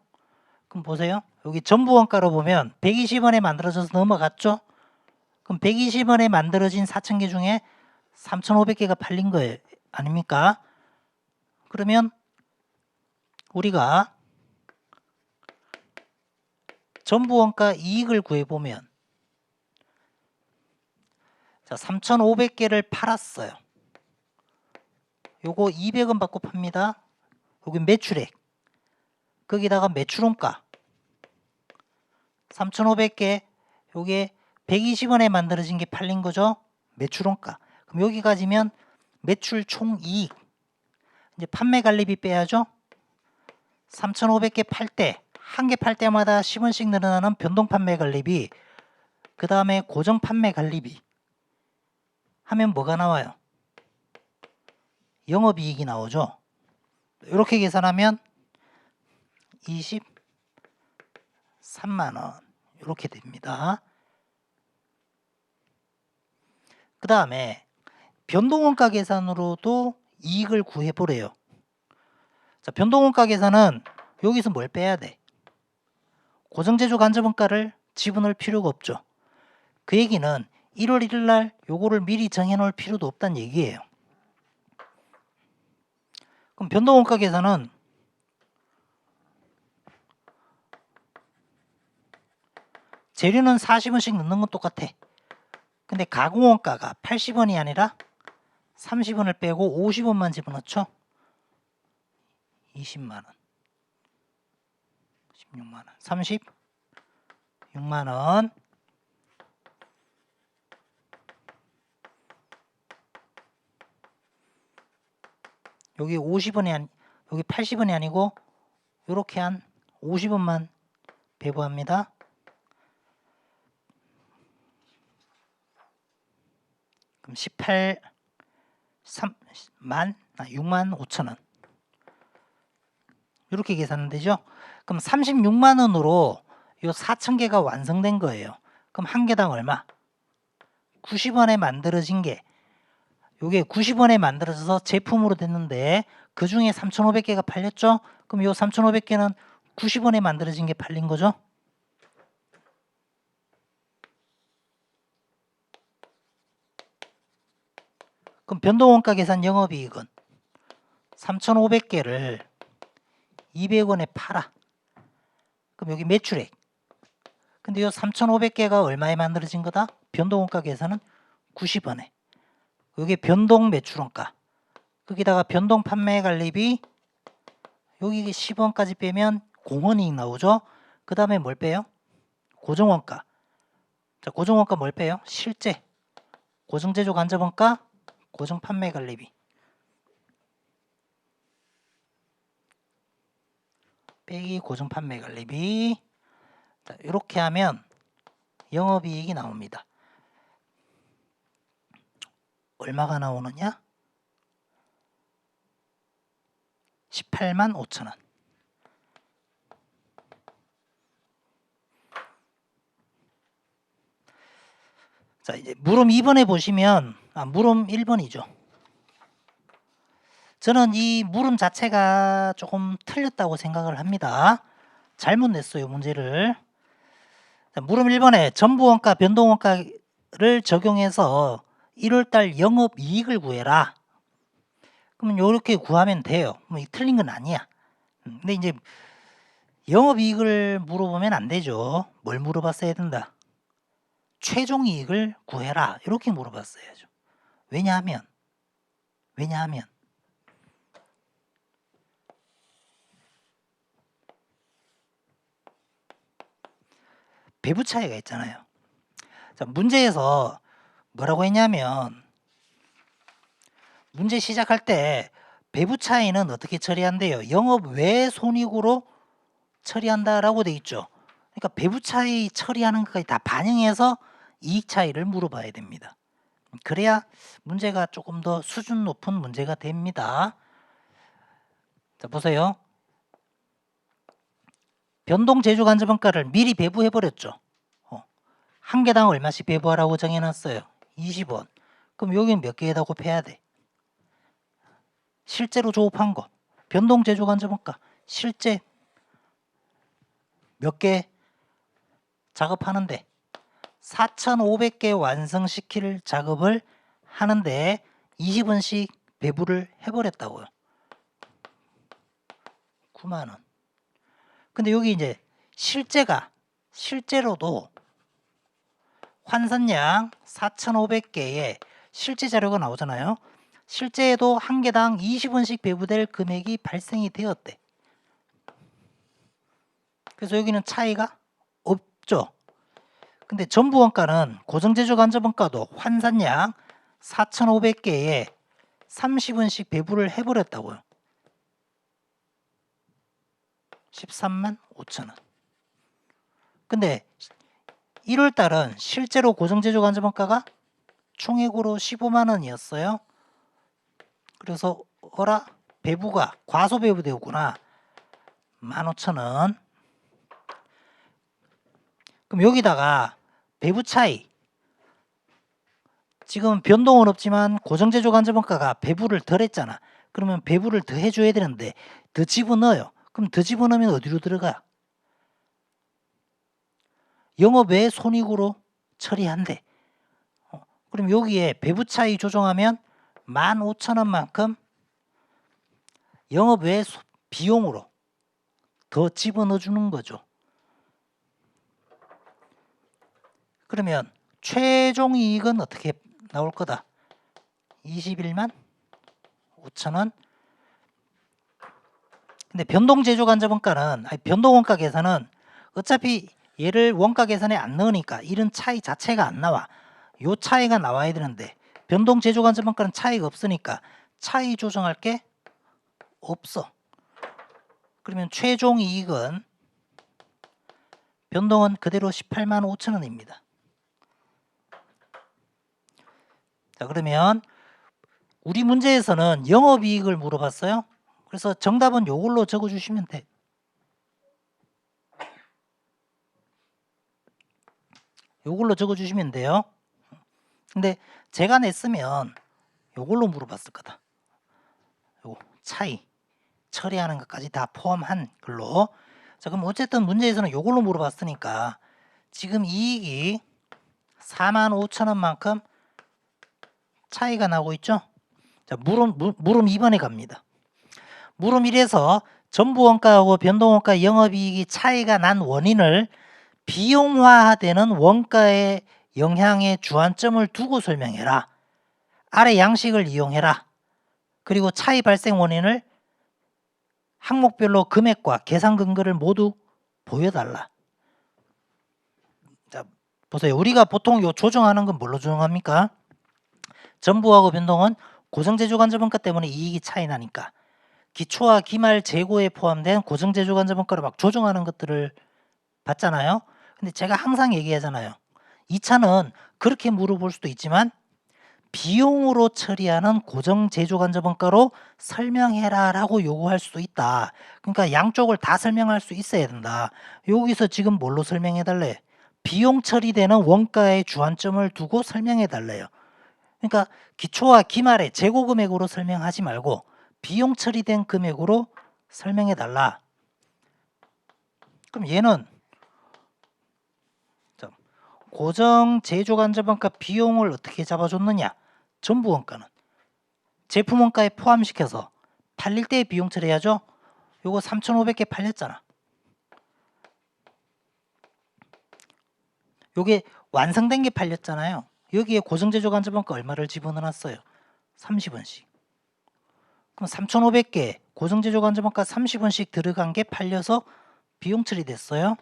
그럼 보세요. 여기 전부 원가로 보면 120원에 만들어져서 넘어갔죠? 그럼 120원에 만들어진 4,000개 중에 3,500개가 팔린 거예요. 아닙니까? 그러면 우리가 전부 원가 이익을 구해보면 자, 3,500개를 팔았어요. 요거 200원 받고 팝니다. 여기 매출액. 거기다가 매출원가 3,500개 요게 120원에 만들어진 게 팔린 거죠. 매출원가. 그럼 여기까지면 매출 총이익. 이제 판매 관리비 빼야죠. 3,500개 팔 때 한 개 팔 때마다 10원씩 늘어나는 변동 판매 관리비, 그 다음에 고정 판매 관리비 하면 뭐가 나와요? 영업이익이 나오죠. 이렇게 계산하면 23만 원 이렇게 됩니다. 그 다음에 변동원가 계산으로도 이익을 구해보래요. 자, 변동원가 계산은 여기서 뭘 빼야 돼? 고정제조 간접원가를 지분할 필요가 없죠. 그 얘기는 1월 1일 날 요거를 미리 정해놓을 필요도 없다는 얘기예요. 그럼 변동원가 계산은 재료는 40원씩 넣는 건 똑같아. 근데 가공원가가 80원이 아니라 30원을 빼고 50원만 집어넣죠. 20만원, 16만원, 36만원. 여기 50원이 여기 80원이 아니고 이렇게 한 50원만 배부합니다. 그럼 6만 5천원 이렇게 계산은 되죠. 그럼 36만 원으로 요 4,000개가 완성된 거예요. 그럼 한 개당 얼마? 90원에 만들어진 게 요게 90원에 만들어져서 제품으로 됐는데 그 중에 3,500개가 팔렸죠. 그럼 요 3,500개는 90원에 만들어진 게 팔린 거죠. 그럼 변동원가 계산 영업이익은 3,500개를 200원에 팔아. 그럼 여기 매출액. 근데 이 3,500개가 얼마에 만들어진 거다? 변동원가 계산은 90원에. 여기 변동 매출원가. 거기다가 변동 판매 관리비. 여기 10원까지 빼면 공원이익 나오죠. 그 다음에 뭘 빼요? 고정원가. 자, 고정원가 뭘 빼요? 실제. 고정제조 간접원가, 고정판매 관리비. 빼기 고정판매 관리비. 자, 이렇게 하면 영업이익이 나옵니다. 얼마가 나오느냐? 18만 5천 원. 자, 이제 물음 2번에 보시면 물음 1번이죠. 저는 이 물음 자체가 조금 틀렸다고 생각을 합니다. 잘못 냈어요, 문제를. 자, 물음 1번에 전부원가, 변동원가를 적용해서 1월달 영업이익을 구해라. 그러면 이렇게 구하면 돼요. 뭐 틀린 건 아니야. 근데 이제 영업이익을 물어보면 안 되죠. 뭘 물어봤어야 된다? 최종이익을 구해라. 이렇게 물어봤어야죠. 왜냐하면 배부 차이가 있잖아요. 자, 문제에서 뭐라고 했냐면 문제 시작할 때 배부 차이는 어떻게 처리한대요? 영업 외 손익으로 처리한다라고 돼 있죠. 그러니까 배부 차이 처리하는 것까지 다 반영해서 이익 차이를 물어봐야 됩니다. 그래야 문제가 조금 더 수준 높은 문제가 됩니다. 자, 보세요. 변동 제조 간접원가를 미리 배부해 버렸죠. 한 개당 얼마씩 배부하라고 정해놨어요? 20원. 그럼 여기는 몇 개에다 곱해야 돼? 실제로 조업한 거. 변동 제조 간접원가. 실제 몇 개 작업하는데 4,500개 완성시킬 작업을 하는데 20원씩 배부를 해버렸다고요. 9만 원. 근데 여기 이제 실제로도 환산량 4,500개의 실제 자료가 나오잖아요. 실제에도 한 개당 20원씩 배부될 금액이 발생이 되었대. 그래서 여기는 차이가 없죠. 근데 전부원가는 고정제조 간접원가도 환산량 4,500개에 30원씩 배부를 해버렸다고요. 13만 5천 원. 근데 1월달은 실제로 고정제조 간접원가가 총액으로 15만 원이었어요. 그래서 배부가 과소배부되었구나. 15,000원. 그럼 여기다가 배부 차이. 지금 변동은 없지만 고정제조 간접원가가 배부를 덜 했잖아. 그러면 배부를 더 해줘야 되는데 더 집어넣어요. 그럼 더 집어넣으면 어디로 들어가? 영업 외 손익으로 처리한대. 그럼 여기에 배부 차이 조정하면 15,000원만큼 영업 외 비용으로 더 집어넣어 주는 거죠. 그러면 최종 이익은 어떻게 나올 거다? 21만 5천 원. 근데 변동 제조 간접원가는 변동원가 계산은 어차피 얘를 원가 계산에 안 넣으니까 이런 차이 자체가 안 나와. 요 차이가 나와야 되는데 변동 제조 간접원가는 차이가 없으니까 차이 조정할 게 없어. 그러면 최종 이익은 변동은 그대로 18만 5천 원입니다. 자, 그러면 우리 문제에서는 영업이익을 물어봤어요. 그래서 정답은 요걸로 적어주시면 돼. 요걸로 적어주시면 돼요. 근데 제가 냈으면 요걸로 물어봤을 거다. 요 차이 처리하는 것까지 다 포함한 걸로. 자, 그럼 어쨌든 문제에서는 요걸로 물어봤으니까 지금 이익이 45,000원만큼 차이가 나고 있죠. 자, 물음 2번에 갑니다. 물음 1에서 전부원가하고 변동원가 영업이익이 차이가 난 원인을 비용화되는 원가의 영향에 주안점을 두고 설명해라. 아래 양식을 이용해라. 그리고 차이 발생 원인을 항목별로 금액과 계산 근거를 모두 보여달라. 보세요. 우리가 보통 요 조정하는 건 뭘로 조정합니까? 전부하고 변동은 고정제조간접원가 때문에 이익이 차이 나니까 기초와 기말 재고에 포함된 고정제조간접원가로 막 조정하는 것들을 봤잖아요. 근데 제가 항상 얘기하잖아요. 이 차는 그렇게 물어볼 수도 있지만 비용으로 처리하는 고정제조간접원가로 설명해라 라고 요구할 수도 있다. 그러니까 양쪽을 다 설명할 수 있어야 된다. 여기서 지금 뭘로 설명해 달래? 비용 처리되는 원가의 주안점을 두고 설명해 달래요. 그러니까 기초와 기말의 재고 금액으로 설명하지 말고 비용 처리된 금액으로 설명해 달라. 그럼 얘는 고정 제조간접원가 비용을 어떻게 잡아줬느냐? 전부 원가는 제품 원가에 포함시켜서 팔릴 때 비용 처리해야죠. 요거 3,500개 팔렸잖아. 요게 완성된 게 팔렸잖아요. 여기에 고정제조간접원가 얼마를 집어넣었어요? 30원씩. 그럼 3,500개 고정제조간접원가 30원씩 들어간 게 팔려서 비용 처리됐어요.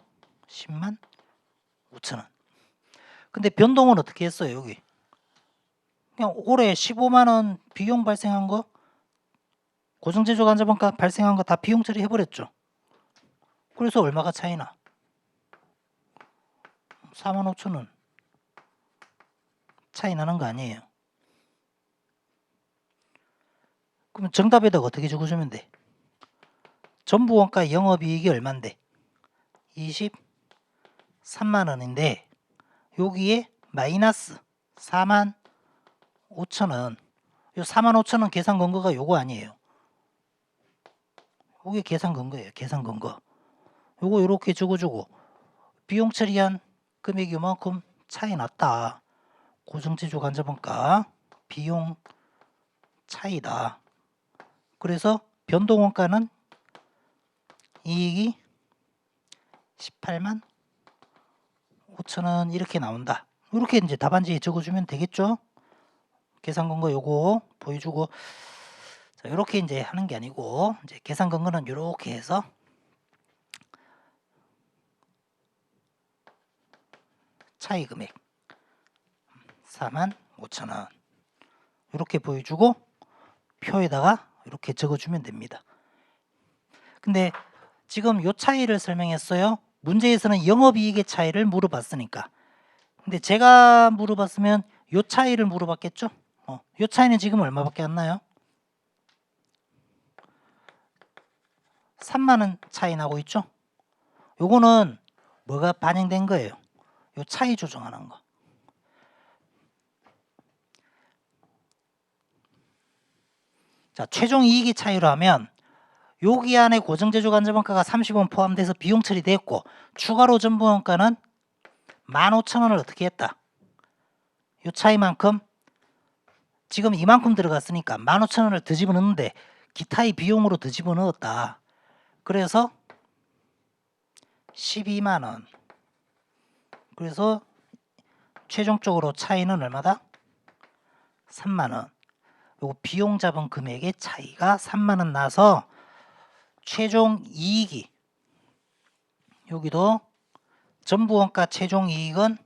10만 5천원. 근데 변동은 어떻게 했어요? 여기 그냥 올해 15만원 비용 발생한 거 고정제조간접원가 발생한 거 다 비용 처리해버렸죠. 그래서 얼마가 차이나? 45,000원 차이 나는 거 아니에요. 그럼 정답에다가 어떻게 적어주면 돼? 전부 원가 영업이익이 얼만데? 23만원인데 여기에 마이너스 45,000원. 요 45,000원 계산 근거가 요거 아니에요. 요게 계산 근거예요. 계산 근거. 요거 요렇게 적어주고 비용 처리한 금액이 요만큼 차이 났다. 고정제조간접원가 비용 차이다. 그래서 변동원가는 이익이 18만 5천원 이렇게 나온다. 이렇게 이제 답안지에 적어주면 되겠죠. 계산 근거 요거 보여주고 자, 이렇게 이제 하는 게 아니고 이제 계산 근거는 이렇게 해서 차이 금액 45,000원 이렇게 보여주고 표에다가 이렇게 적어주면 됩니다. 근데 지금 요 차이를 설명했어요. 문제에서는 영업이익의 차이를 물어봤으니까. 근데 제가 물어봤으면 요 차이를 물어봤겠죠. 요 차이는 지금 얼마밖에 안 나요? 3만원 차이 나고 있죠. 요거는 뭐가 반영된 거예요? 요 차이 조정하는 거. 자, 최종 이익의 차이로 하면 여기 안에 고정제조간접원가가 30원 포함돼서 비용 처리됐고 추가로 전부원가는 15,000원을 어떻게 했다? 요 차이만큼 지금 이만큼 들어갔으니까 15,000원을 더 집어넣는데 기타의 비용으로 더 집어넣었다. 그래서 12만원. 그래서 최종적으로 차이는 얼마다? 3만원. 요 비용 잡은 금액의 차이가 3만원 나서 최종 이익이 여기도 전부원가 최종 이익은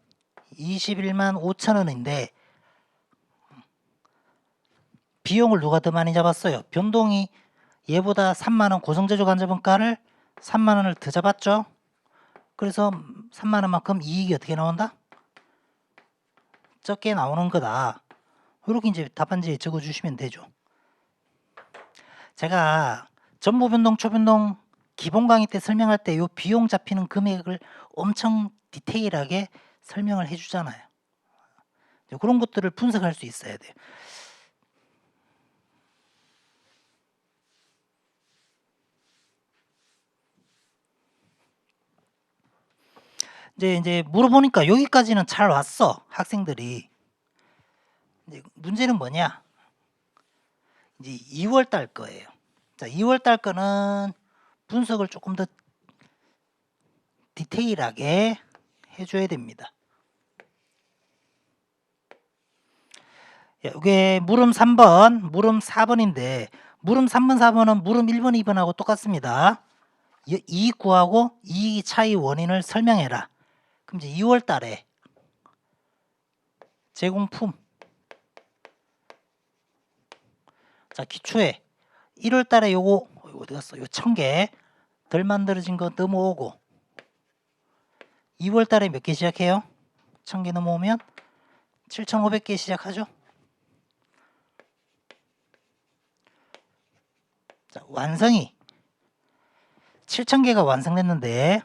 21만 5천원인데 비용을 누가 더 많이 잡았어요? 변동이 얘보다 3만원 고정제조간접원가를 3만원을 더 잡았죠. 그래서 3만원만큼 이익이 어떻게 나온다? 적게 나오는 거다. 이렇게 이제 답안지에 적어주시면 되죠. 제가 전부변동, 초변동 기본 강의 때 설명할 때 요 비용 잡히는 금액을 엄청 디테일하게 설명을 해주잖아요. 그런 것들을 분석할 수 있어야 돼요. 이제 물어보니까 여기까지는 잘 왔어 학생들이. 이제 문제는 뭐냐? 이제 2월 달 거예요. 자, 2월 달 거는 분석을 조금 더 디테일하게 해줘야 됩니다. 이게 물음 3번, 물음 4번인데 물음 3번, 4번은 물음 1번, 2번하고 똑같습니다. 이익 구하고 이익 차이 원인을 설명해라. 그럼 이제 2월 달에 제공품. 자, 기초에 1월 달에 요거 어디 갔어? 요 1000개 덜 만들어진 거 넘어오고 2월 달에 몇 개 시작해요? 1000개 넘어오면 7500개 시작하죠. 자, 완성이 7000개가 완성됐는데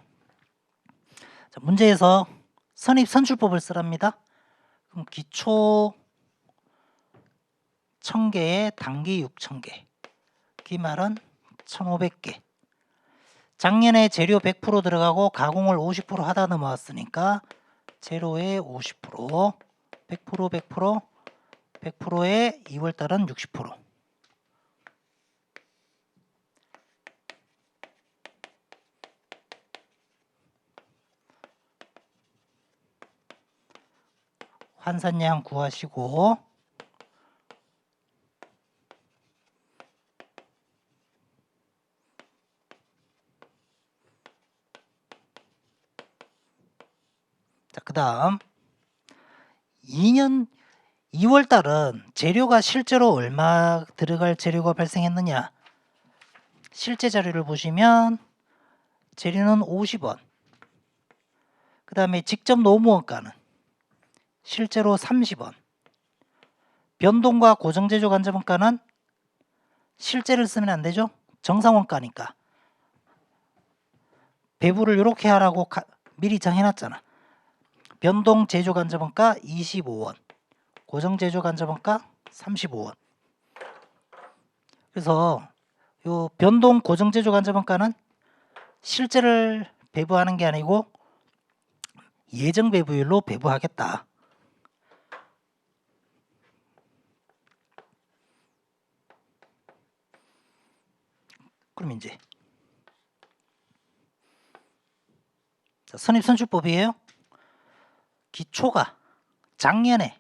자, 문제에서 선입 선출법을 쓰랍니다. 그럼 기초 1000개에 단기 6000개, 기말은 1500개. 작년에 재료 100% 들어가고 가공을 50% 하다 넘어왔으니까 재료의 50%, 100%, 100%에 2월달은 60%. 환산량 구하시고 자, 그 다음 2년 2월 달은 재료가 실제로 얼마 들어갈 재료가 발생했느냐. 실제 자료를 보시면 재료는 50원. 그 다음에 직접 노무원가는 실제로 30원. 변동과 고정제조 간접원가는 실제를 쓰면 안 되죠. 정상원가니까. 배부를 이렇게 하라고 미리 정해놨잖아. 변동 제조 간접원가 25원. 고정 제조 간접원가 35원. 그래서 요 변동 고정 제조 간접원가는 실제를 배부하는 게 아니고 예정 배부율로 배부하겠다. 그럼 이제 자, 선입선출법이에요. 기초가 작년에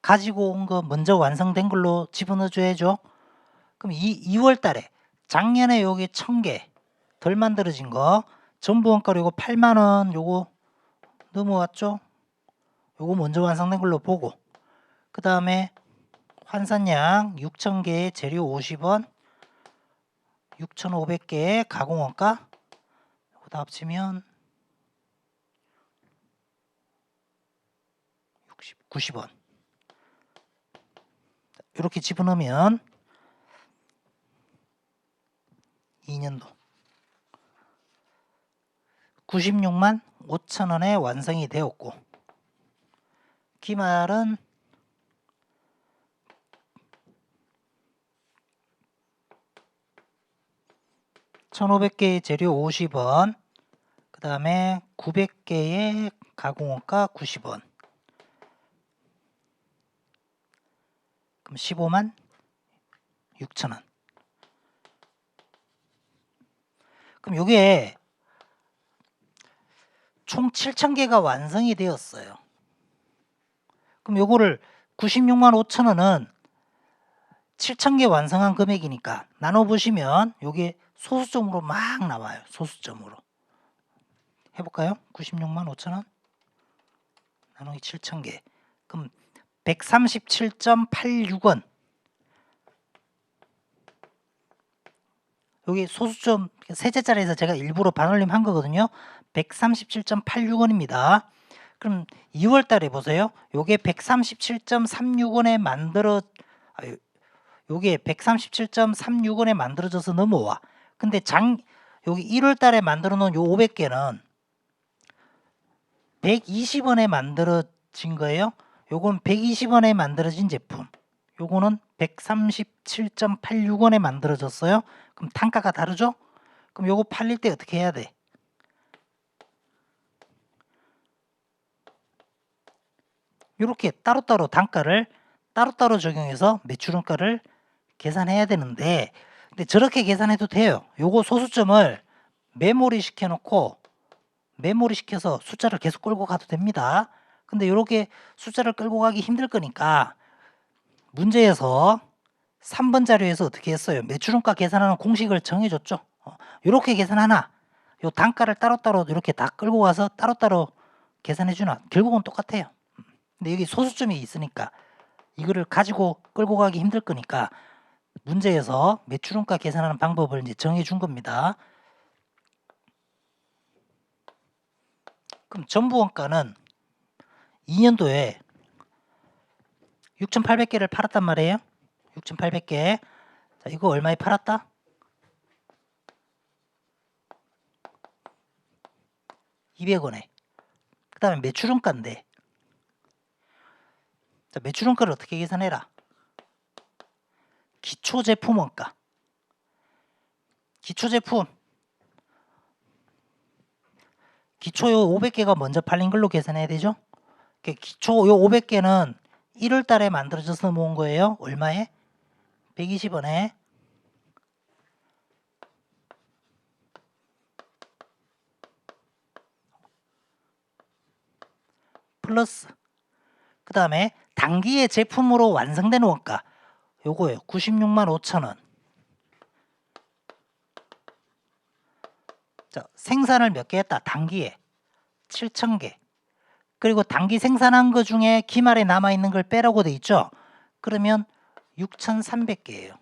가지고 온 거 먼저 완성된 걸로 집어넣어 줘야죠. 그럼 2월 달에 작년에 여기 1000개 덜 만들어진 거 전부 원가로 요거 8만원 요거 넘어왔죠. 요거 먼저 완성된 걸로 보고 그 다음에 환산량 6000개에 재료 50원 6500개의 가공원가 이거 다 합치면 90원 이렇게 집어넣으면 2년도 96만 5천원에 완성이 되었고 기말은 1500개의 재료 50원 그 다음에 900개의 가공원가 90원 그럼 15만 6천원. 그럼 요게 총 7000개가 완성이 되었어요. 그럼 요거를 96만 5천원은 7000개 완성한 금액이니까 나눠보시면 요게 소수점으로 막 나와요. 소수점으로. 해볼까요? 96만 5천원 나누기 7000개 그럼 137.86원 여기 소수점 셋째 자리에서 제가 일부러 반올림 한 거거든요. 137.86원입니다. 그럼 2월 달에 보세요. 요게 137.36원에 요게 137.36원에 만들어져서 넘어와. 근데 여기 1월 달에 만들어 놓은 요 500개는 120원에 만들어진 거예요. 요건 120원에 만들어진 제품. 요거는 137.86원에 만들어졌어요. 그럼 단가가 다르죠? 그럼 요거 팔릴 때 어떻게 해야 돼? 이렇게 따로따로 단가를 따로따로 적용해서 매출원가를 계산해야 되는데 근데 저렇게 계산해도 돼요. 요거 소수점을 메모리 시켜놓고 메모리 시켜서 숫자를 계속 끌고 가도 됩니다. 근데 이렇게 숫자를 끌고 가기 힘들 거니까 문제에서 3번 자료에서 어떻게 했어요? 매출원가 계산하는 공식을 정해줬죠. 이렇게 계산하나 요 단가를 따로따로 이렇게 다 끌고 가서 따로따로 계산해 주나 결국은 똑같아요. 근데 여기 소수점이 있으니까 이거를 가지고 끌고 가기 힘들 거니까 문제에서 매출원가 계산하는 방법을 이제 정해 준 겁니다. 그럼 전부원가는 2년도에 6,800개를 팔았단 말이에요. 6,800개. 자, 이거 얼마에 팔았다? 200원에. 그 다음에 매출원가인데. 자, 매출원가를 어떻게 계산해라? 기초제품원가. 기초제품. 기초 요 500개가 먼저 팔린 걸로 계산해야 되죠? 기초 요 500개는 1월 달에 만들어져서 모은 거예요. 얼마에? 120원에. 플러스. 그 다음에 단기의 제품으로 완성된 원가. 요거예요. 96만 5천원. 자, 생산을 몇 개 했다? 단기에 7,000개. 그리고 단기 생산한 거 중에 기말에 남아있는 걸 빼라고 돼 있죠? 그러면 6,300개예요.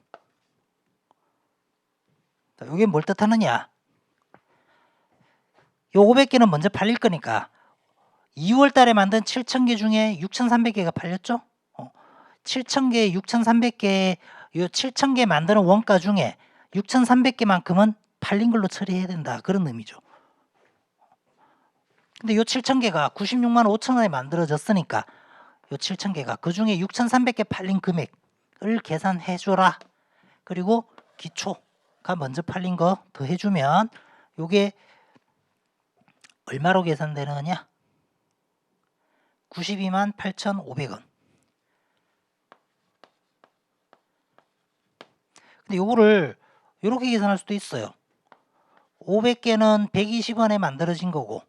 자, 이게 뭘 뜻하느냐? 요 500개는 먼저 팔릴 거니까 2월 달에 만든 7,000개 중에 6,300개가 팔렸죠? 7,000개, 6,300개, 요 7,000개 만드는 원가 중에 6,300개만큼은 팔린 걸로 처리해야 된다. 그런 의미죠. 근데 요 7,000개가 96만 5천원에 만들어졌으니까 요 7,000개가 그 중에 6,300개 팔린 금액을 계산해 줘라. 그리고 기초가 먼저 팔린 거 더해주면 요게 얼마로 계산되느냐? 92만 8,500원. 근데 요거를 요렇게 계산할 수도 있어요. 500개는 120원에 만들어진 거고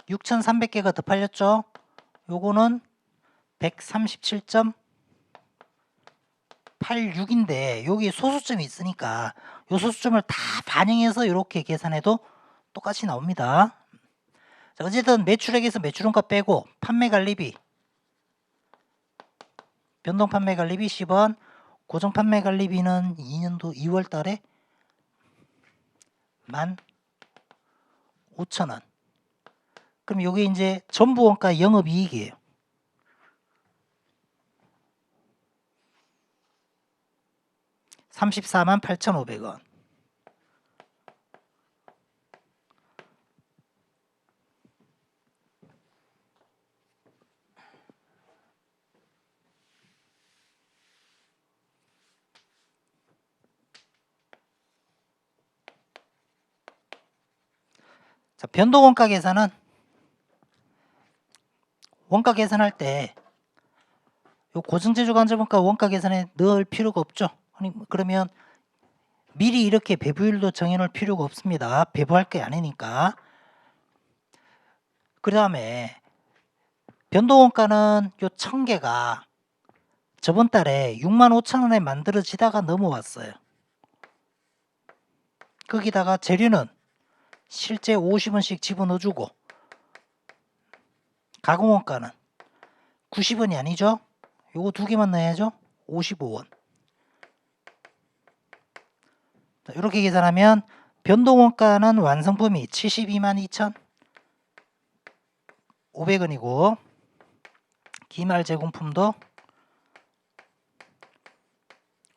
6,300개가 더 팔렸죠? 요거는 137.86인데 여기 소수점이 있으니까 요 소수점을 다 반영해서 이렇게 계산해도 똑같이 나옵니다. 자, 어쨌든 매출액에서 매출원가 빼고 판매관리비, 변동 판매관리비 10원, 고정 판매관리비는 2년도 2월 달에 15,000원. 그럼 요게 이제 전부원가 영업이익이에요. (34만 8,500원) 자, 변동원가 계산은 원가 계산할 때 요 고정제조간접원가 원가 계산에 넣을 필요가 없죠. 아니, 그러면 미리 이렇게 배부율도 정해놓을 필요가 없습니다. 배부할 게 아니니까. 그 다음에 변동원가는 요 1,000개가 저번 달에 65,000원에 만들어지다가 넘어왔어요. 거기다가 재료는 실제 50원씩 집어넣어주고 가공원가는 90원이 아니죠? 요거 두 개만 넣어야죠. 55원. 이렇게 계산하면 변동원가는 완성품이 72만 2,500원이고 기말 제공품도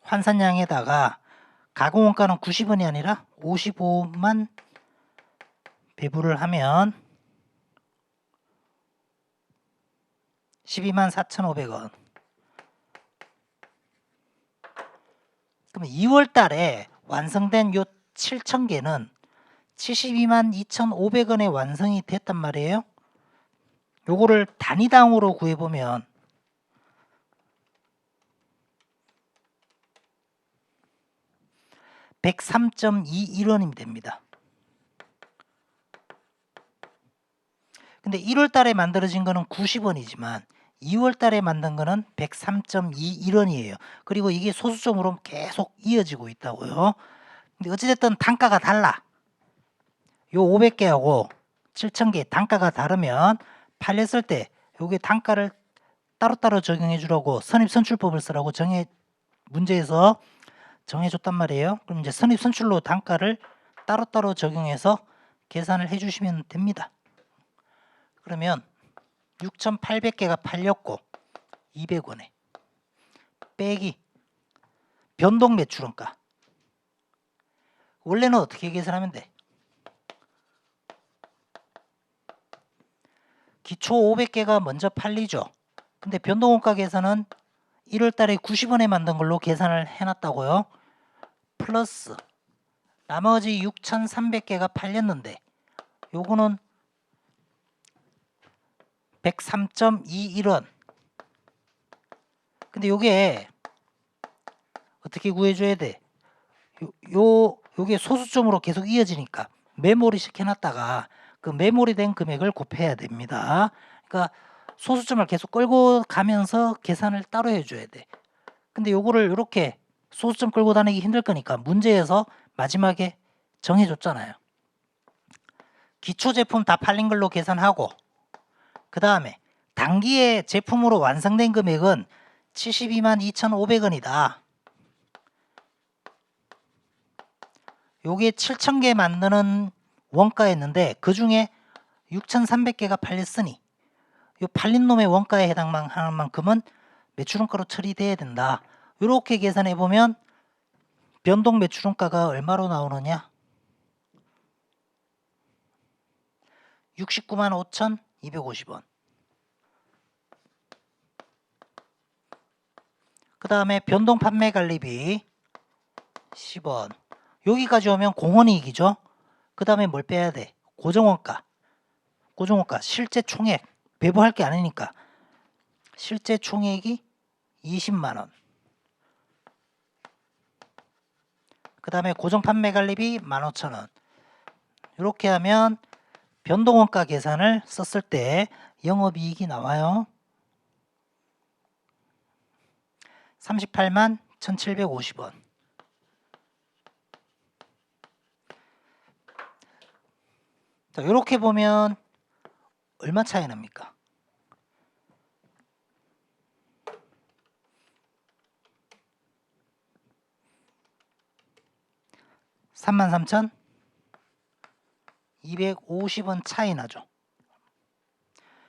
환산량에다가 가공원가는 90원이 아니라 55만 배부를 하면 12만 4,500원. 그럼 2월 달에 완성된 요 7,000개는 72만 2,500원에 완성이 됐단 말이에요. 요거를 단위당으로 구해보면 103.21원이 됩니다. 근데 1월 달에 만들어진 거는 90원이지만 2월 달에 만든 거는 103.21원이에요. 그리고 이게 소수점으로 계속 이어지고 있다고요. 근데 어찌됐든 단가가 달라. 요 500개하고 7,000개 단가가 다르면 팔렸을 때 요게 단가를 따로따로 적용해 주라고 선입선출법을 쓰라고 문제에서 정해줬단 말이에요. 그럼 이제 선입선출로 단가를 따로따로 적용해서 계산을 해 주시면 됩니다. 그러면 6,800개가 팔렸고 200원에 빼기 변동 매출원가. 원래는 어떻게 계산하면 돼? 기초 500개가 먼저 팔리죠. 근데 변동원가 계산은 1월 달에 90원에 만든 걸로 계산을 해놨다고요. 플러스 나머지 6,300개가 팔렸는데 요거는 103.21원. 근데 요게 어떻게 구해줘야 돼? 요게 소수점으로 계속 이어지니까 메모리식 해놨다가 그 메모리 된 금액을 곱해야 됩니다. 그러니까 소수점을 계속 끌고 가면서 계산을 따로 해줘야 돼. 근데 요거를 이렇게 소수점 끌고 다니기 힘들 거니까 문제에서 마지막에 정해줬잖아요. 기초 제품 다 팔린 걸로 계산하고 그 다음에 단기에 제품으로 완성된 금액은 72만 2,500원이다. 요게 7,000개 만드는 원가였는데 그 중에 6,300개가 팔렸으니 요 팔린 놈의 원가에 해당하는 만큼은 매출원가로 처리돼야 된다. 이렇게 계산해 보면 변동 매출원가가 얼마로 나오느냐? 69만 5,250원. 그 다음에 변동 판매 관리비 10원. 여기까지 오면 공원이익이죠. 그 다음에 뭘 빼야 돼? 고정원가. 고정원가 실제 총액 배부할 게 아니니까 실제 총액이 20만원. 그 다음에 고정 판매 관리비 15,000원. 이렇게 하면 변동원가 계산을 썼을 때 영업이익이 나와요. 38만 1,750원. 자, 이렇게 보면 얼마 차이 납니까? 33,250원 차이 나죠.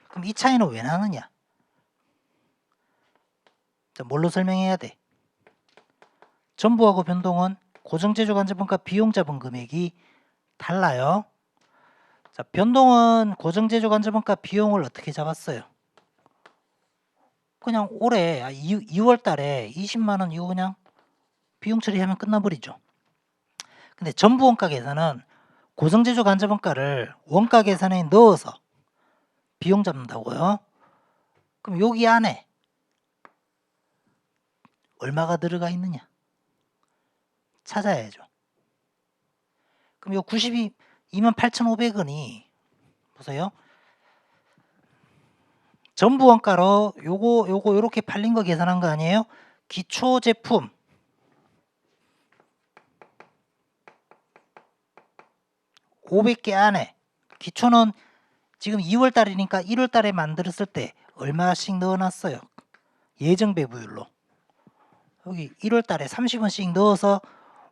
그럼 이 차이는 왜 나느냐? 자, 뭘로 설명해야 돼? 전부하고 변동은 고정제조간접원가 비용 잡은 금액이 달라요. 자, 변동은 고정제조간접원가 비용을 어떻게 잡았어요? 그냥 올해 2월 달에 20만원 이거 그냥 비용 처리하면 끝나버리죠. 근데 전부원가 계산은 고정제조간접원가를 원가 계산에 넣어서 비용 잡는다고요. 그럼 여기 안에 얼마가 들어가 있느냐 찾아야죠. 그럼 요 92만 8,500원이 보세요. 전부 원가로 요거 요렇게 팔린 거 계산한 거 아니에요? 기초 제품 (500개) 안에 기초는 지금 2월 달이니까 1월 달에 만들었을 때 얼마씩 넣어놨어요? 예정 배부율로 여기 1월 달에 30원씩 넣어서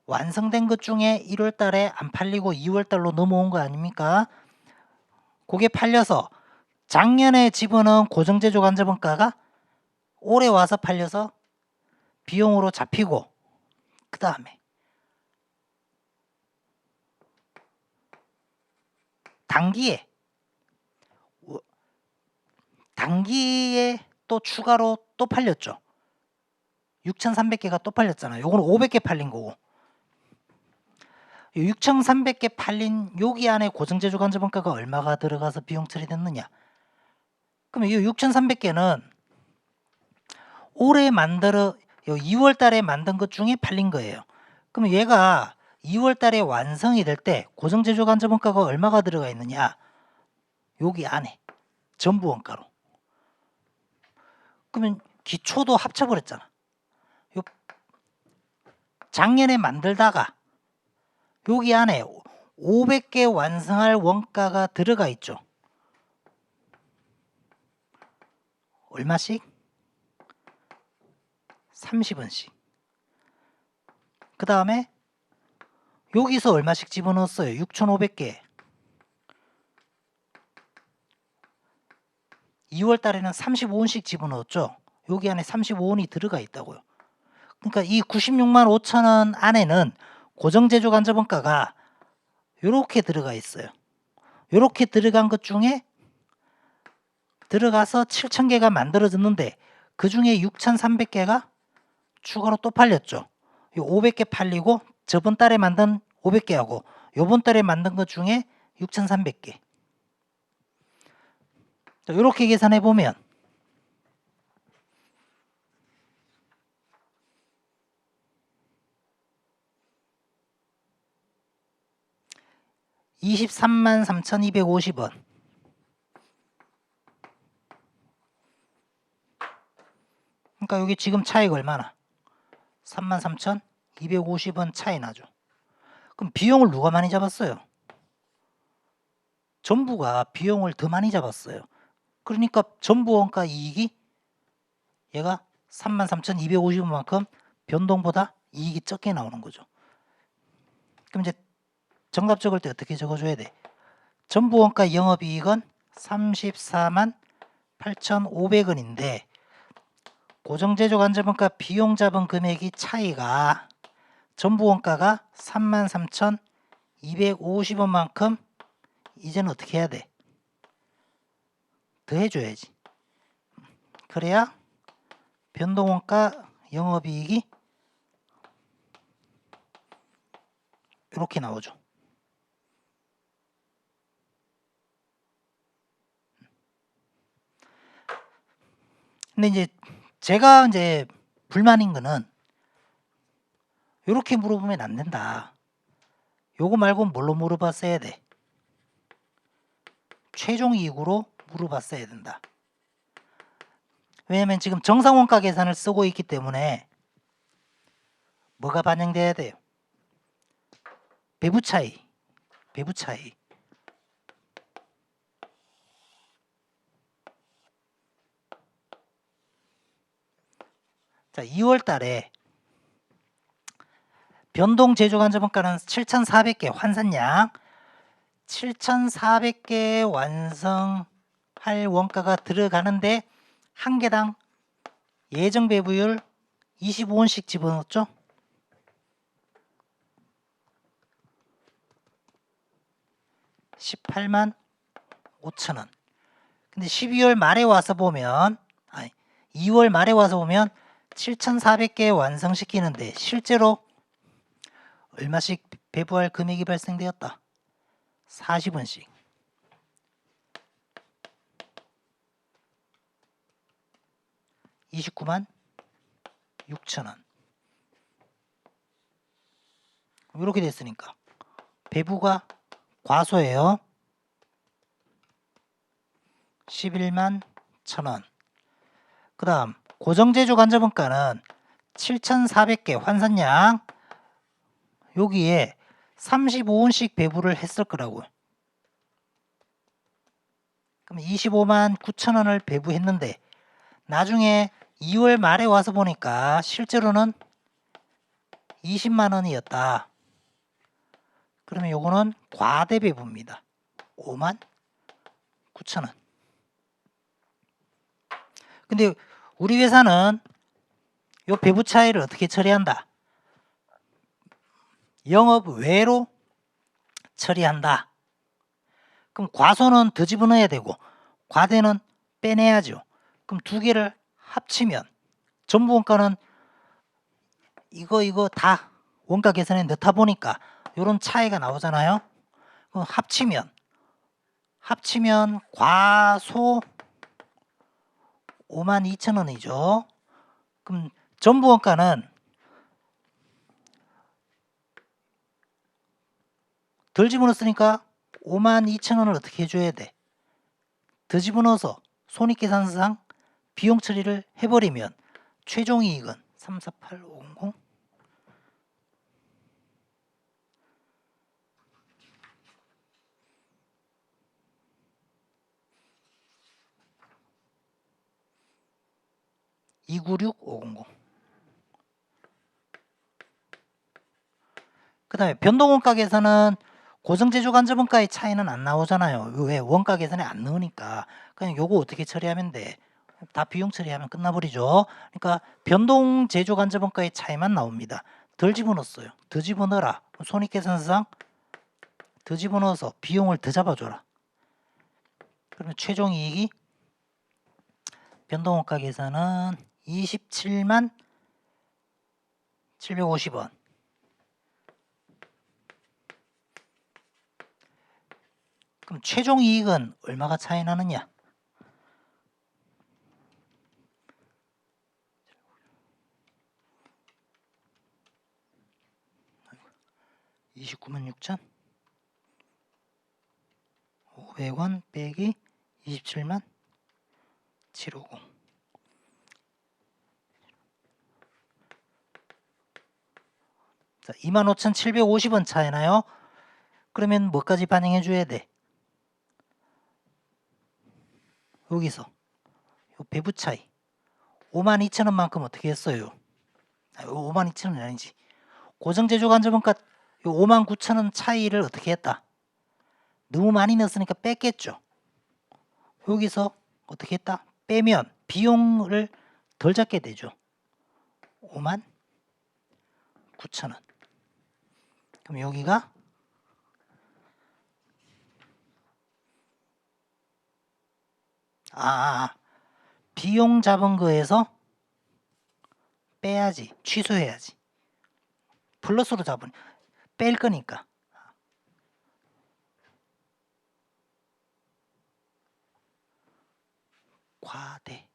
완성된 것 중에 1월 달에 안 팔리고 2월 달로 넘어온 거 아닙니까? 그게 팔려서 작년에 집어넣은 고정제조간접원가가 올해 와서 팔려서 비용으로 잡히고 그 다음에 단기에 또 추가로 또 팔렸죠. 6,300개가 또 팔렸잖아요. 요거는 500개 팔린 거고 6,300개 팔린 여기 안에 고정제조간접원가가 얼마가 들어가서 비용 처리됐느냐? 그럼 이 6,300개는 올해 2월 달에 만든 것 중에 팔린 거예요. 그럼 얘가 2월 달에 완성이 될 때 고정제조간접원가가 얼마가 들어가 있느냐? 여기 안에 전부 원가로. 그러면 기초도 합쳐버렸잖아. 작년에 만들다가 여기 안에 500개 완성할 원가가 들어가 있죠. 얼마씩? 30원씩. 그 다음에 여기서 얼마씩 집어넣었어요? 6,500개. 2월 달에는 35원씩 집어넣었죠. 여기 안에 35원이 들어가 있다고요. 그러니까 이 96만 5천원 안에는 고정제조간접원가가 이렇게 들어가 있어요. 이렇게 들어간 것 중에 들어가서 7,000개가 만들어졌는데 그 중에 6,300개가 추가로 또 팔렸죠. 이 500개 팔리고 저번 달에 만든 500개하고 요번 달에 만든 것 중에 6,300개. 이렇게 계산해 보면 23만 3,250원. 그러니까 여기 지금 차이가 얼마나? 33,250원 차이 나죠. 그럼 비용을 누가 많이 잡았어요? 정부가 비용을 더 많이 잡았어요. 그러니까 정부 원가 이익이 얘가 33,250원만큼 변동보다 이익이 적게 나오는 거죠. 그럼 이제 정답 적을 때 어떻게 적어줘야 돼? 정부 원가 영업이익은 34만 8,500원인데 고정제조간접원가 비용 잡은 금액이 차이가 정부 원가가 33,250원만큼 이제는 어떻게 해야 돼? 더 해줘야지. 그래야 변동원가 영업이익이 이렇게 나오죠. 근데 이제 제가 이제 불만인 거는 이렇게 물어보면 안 된다. 요거 말고 뭘로 물어봤어야 돼? 최종 이익으로 물어봤어야 된다. 왜냐면 지금 정상원가 계산을 쓰고 있기 때문에 뭐가 반영돼야 돼요? 배부 차이. 배부 차이. 자, 2월 달에 변동 제조간접원가는 7,400개 환산량 7,400개 완성할 원가가 들어가는데 한 개당 예정 배부율 25원씩 집어넣었죠. (18만 5천원) 근데 12월 말에 와서 보면 2월 말에 와서 보면 7,400개 완성시키는데 실제로 얼마씩 배부할 금액이 발생되었다. 40원씩. (29만 6천원) 이렇게 됐으니까 배부가 과소해요. 11만 1천원. 그 다음 고정제조간접원가는 7,400개 환산량 여기에 35원씩 배부를 했을 거라고요. 그럼 25만 9천원을 배부했는데 나중에 2월 말에 와서 보니까 실제로는 20만 원이었다. 그러면 요거는 과대 배부입니다. 5만 9천원. 근데 우리 회사는 요 배부 차이를 어떻게 처리한다? 영업 외로 처리한다. 그럼 과소는 더 집어넣어야 되고 과대는 빼내야죠. 그럼 두 개를 합치면 전부 원가는 이거 다 원가 계산에 넣다 보니까 이런 차이가 나오잖아요. 그럼 합치면 과소 5만 2천원이죠. 그럼 전부 원가는 덜 집어넣었으니까 5만 2천원을 어떻게 해줘야 돼? 더 집어넣어서 손익계산상 비용 처리를 해버리면 최종 이익은 348500. 296500. 그 다음에 변동원가 계산은 고정제조간접원가의 차이는 안 나오잖아요. 왜? 원가 계산에 안 넣으니까. 그냥 요거 어떻게 처리하면 돼? 다 비용 처리하면 끝나버리죠. 그러니까 변동제조간접원가의 차이만 나옵니다. 덜 집어넣었어요. 더 집어넣어라. 손익계산서상 더 집어넣어서 비용을 더 잡아줘라. 그러면 최종이익이 변동원가 계산은 27만 750원. 그럼 최종이익은 얼마가 차이 나느냐? 29만 6천 500원 빼기 27만 750. 자, 25,750원 차이나요? 그러면 뭐까지 반영해 줘야 돼? 여기서 요 배부 차이 52,000원만큼 어떻게 했어요? 52,000원이 아니지. 고정제조간접원가 요 59,000원 차이를 어떻게 했다? 너무 많이 넣었으니까 뺐겠죠. 여기서 어떻게 했다? 빼면 비용을 덜 잡게 되죠. 59,000원. 그럼 여기가 비용 잡은 거에서 빼야지. 취소해야지. 플러스로 잡은 뺄 거니까. 과대.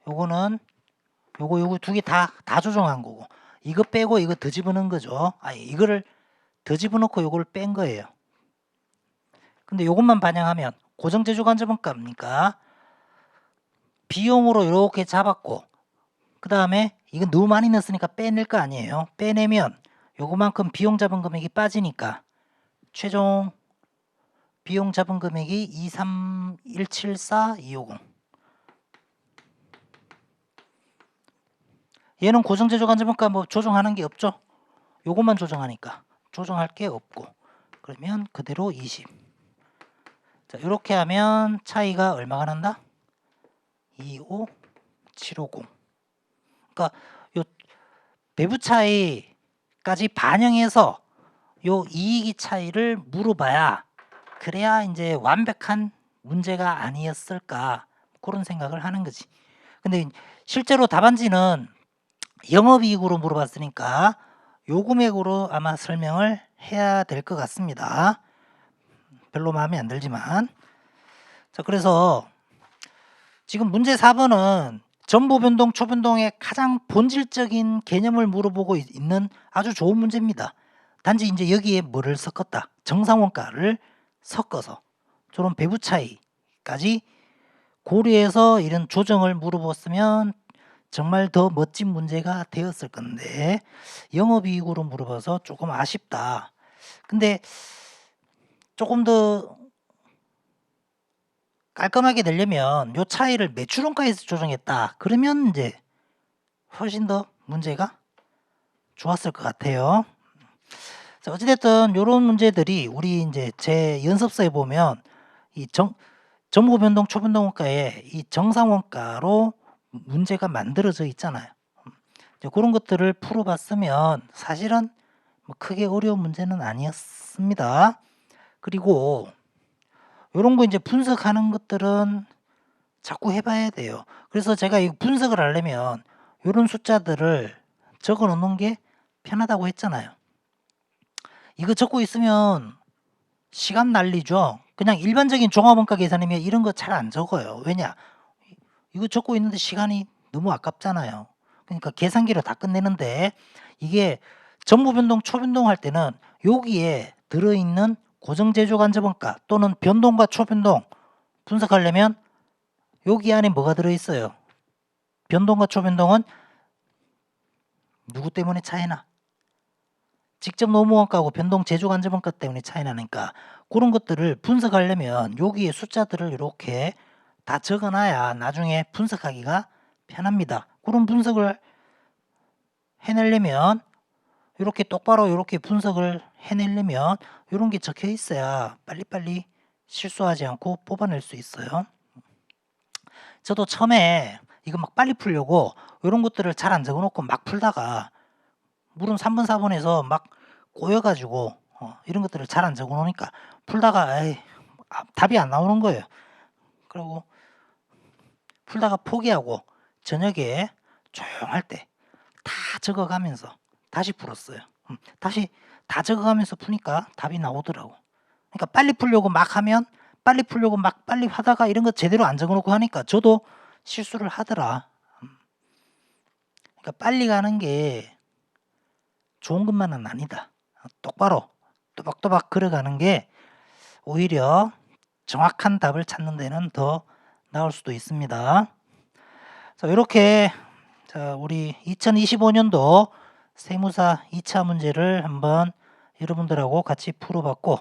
요거는 요거 두 개 다 조정한 거고, 이거 빼고 이거 더 집어넣은 거죠. 이거를 더 집어넣고 요거를 뺀 거예요. 근데 요것만 반영하면 고정제조간접원가입니까? 비용으로 이렇게 잡았고, 그 다음에 이건 너무 많이 넣었으니까 빼낼 거 아니에요. 빼내면 요거만큼 비용 잡은 금액이 빠지니까 최종 비용 잡은 금액이 23174,250. 얘는 고정제조간접원가 뭐 조정하는 게 없죠. 요것만 조정하니까 조정할 게 없고, 그러면 그대로 20. 자, 이렇게 하면 차이가 얼마가 난다? 25750. 그러니까 요 배부 차이까지 반영해서 요 이익이 차이를 물어봐야 그래야 이제 완벽한 문제가 아니었을까, 그런 생각을 하는 거지. 근데 실제로 답안지는 영업이익으로 물어봤으니까 요 금액으로 아마 설명을 해야 될 것 같습니다. 별로 마음에 안 들지만. 자, 그래서 지금 문제 4번은 전보변동, 초변동의 가장 본질적인 개념을 물어보고 있는 아주 좋은 문제입니다. 단지 이제 여기에 뭐를 섞었다? 정상원가를 섞어서 저런 배부 차이까지 고려해서 이런 조정을 물어봤으면 정말 더 멋진 문제가 되었을 건데, 영업이익으로 물어봐서 조금 아쉽다. 근데 조금 더 깔끔하게 내려면 요 차이를 매출원가에서 조정했다. 그러면 이제 훨씬 더 문제가 좋았을 것 같아요. 자, 어찌됐든 요런 문제들이 우리 이제 제 연습서에 보면 이 전보변동, 초변동원가에 이 정상원가로 문제가 만들어져 있잖아요. 그런 것들을 풀어봤으면 사실은 뭐 크게 어려운 문제는 아니었습니다. 그리고 이런 거 이제 분석하는 것들은 자꾸 해봐야 돼요. 그래서 제가 이 분석을 하려면 이런 숫자들을 적어 놓는 게 편하다고 했잖아요. 이거 적고 있으면 시간 날리죠. 그냥 일반적인 종합원가 계산이면 이런 거 잘 안 적어요. 왜냐? 이거 적고 있는데 시간이 너무 아깝잖아요. 그러니까 계산기로 다 끝내는데, 이게 전보변동, 초변동 할 때는 여기에 들어있는 고정제조간접원가 또는 변동과 초변동 분석하려면 여기 안에 뭐가 들어있어요? 변동과 초변동은 누구 때문에 차이나? 직접 노무원가하고 변동 제조간접원가 때문에 차이 나니까 그런 것들을 분석하려면 여기에 숫자들을 이렇게 다 적어 놔야 나중에 분석하기가 편합니다. 그런 분석을 해내려면 이렇게 똑바로 이렇게 분석을 해내려면 이런 게 적혀 있어야 빨리빨리 실수하지 않고 뽑아낼 수 있어요. 저도 처음에 이거 막 빨리 풀려고 이런 것들을 잘 안 적어 놓고 막 풀다가 물음 3번 4번에서 막 꼬여 가지고 이런 것들을 잘 안 적어 놓으니까 풀다가 에이 답이 안 나오는 거예요. 그리고 풀다가 포기하고 저녁에 조용할 때 다 적어 가면서 다시 풀었어요. 다시 다 적어 가면서 푸니까 답이 나오더라고. 그러니까 빨리 풀려고 막 하면 빨리 풀려고 막 빨리 하다가 이런 거 제대로 안 적어 놓고 하니까 저도 실수를 하더라. 그러니까 빨리 가는 게 좋은 것만은 아니다. 똑바로 또박또박 걸어가는 게 오히려 정확한 답을 찾는 데는 더 나을 수도 있습니다. 자, 이렇게 우리 2025년도 세무사 2차 문제를 한번 여러분들하고 같이 풀어봤고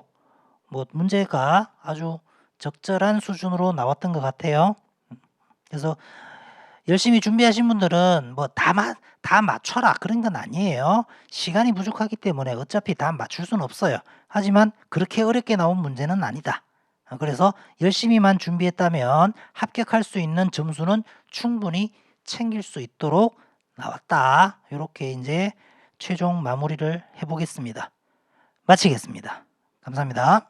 뭐 문제가 아주 적절한 수준으로 나왔던 것 같아요. 그래서 열심히 준비하신 분들은 뭐 다 맞춰라 그런 건 아니에요. 시간이 부족하기 때문에 어차피 다 맞출 수는 없어요. 하지만 그렇게 어렵게 나온 문제는 아니다. 그래서 열심히만 준비했다면 합격할 수 있는 점수는 충분히 챙길 수 있도록 나왔다. 이렇게 이제 최종 마무리를 해보겠습니다. 마치겠습니다. 감사합니다.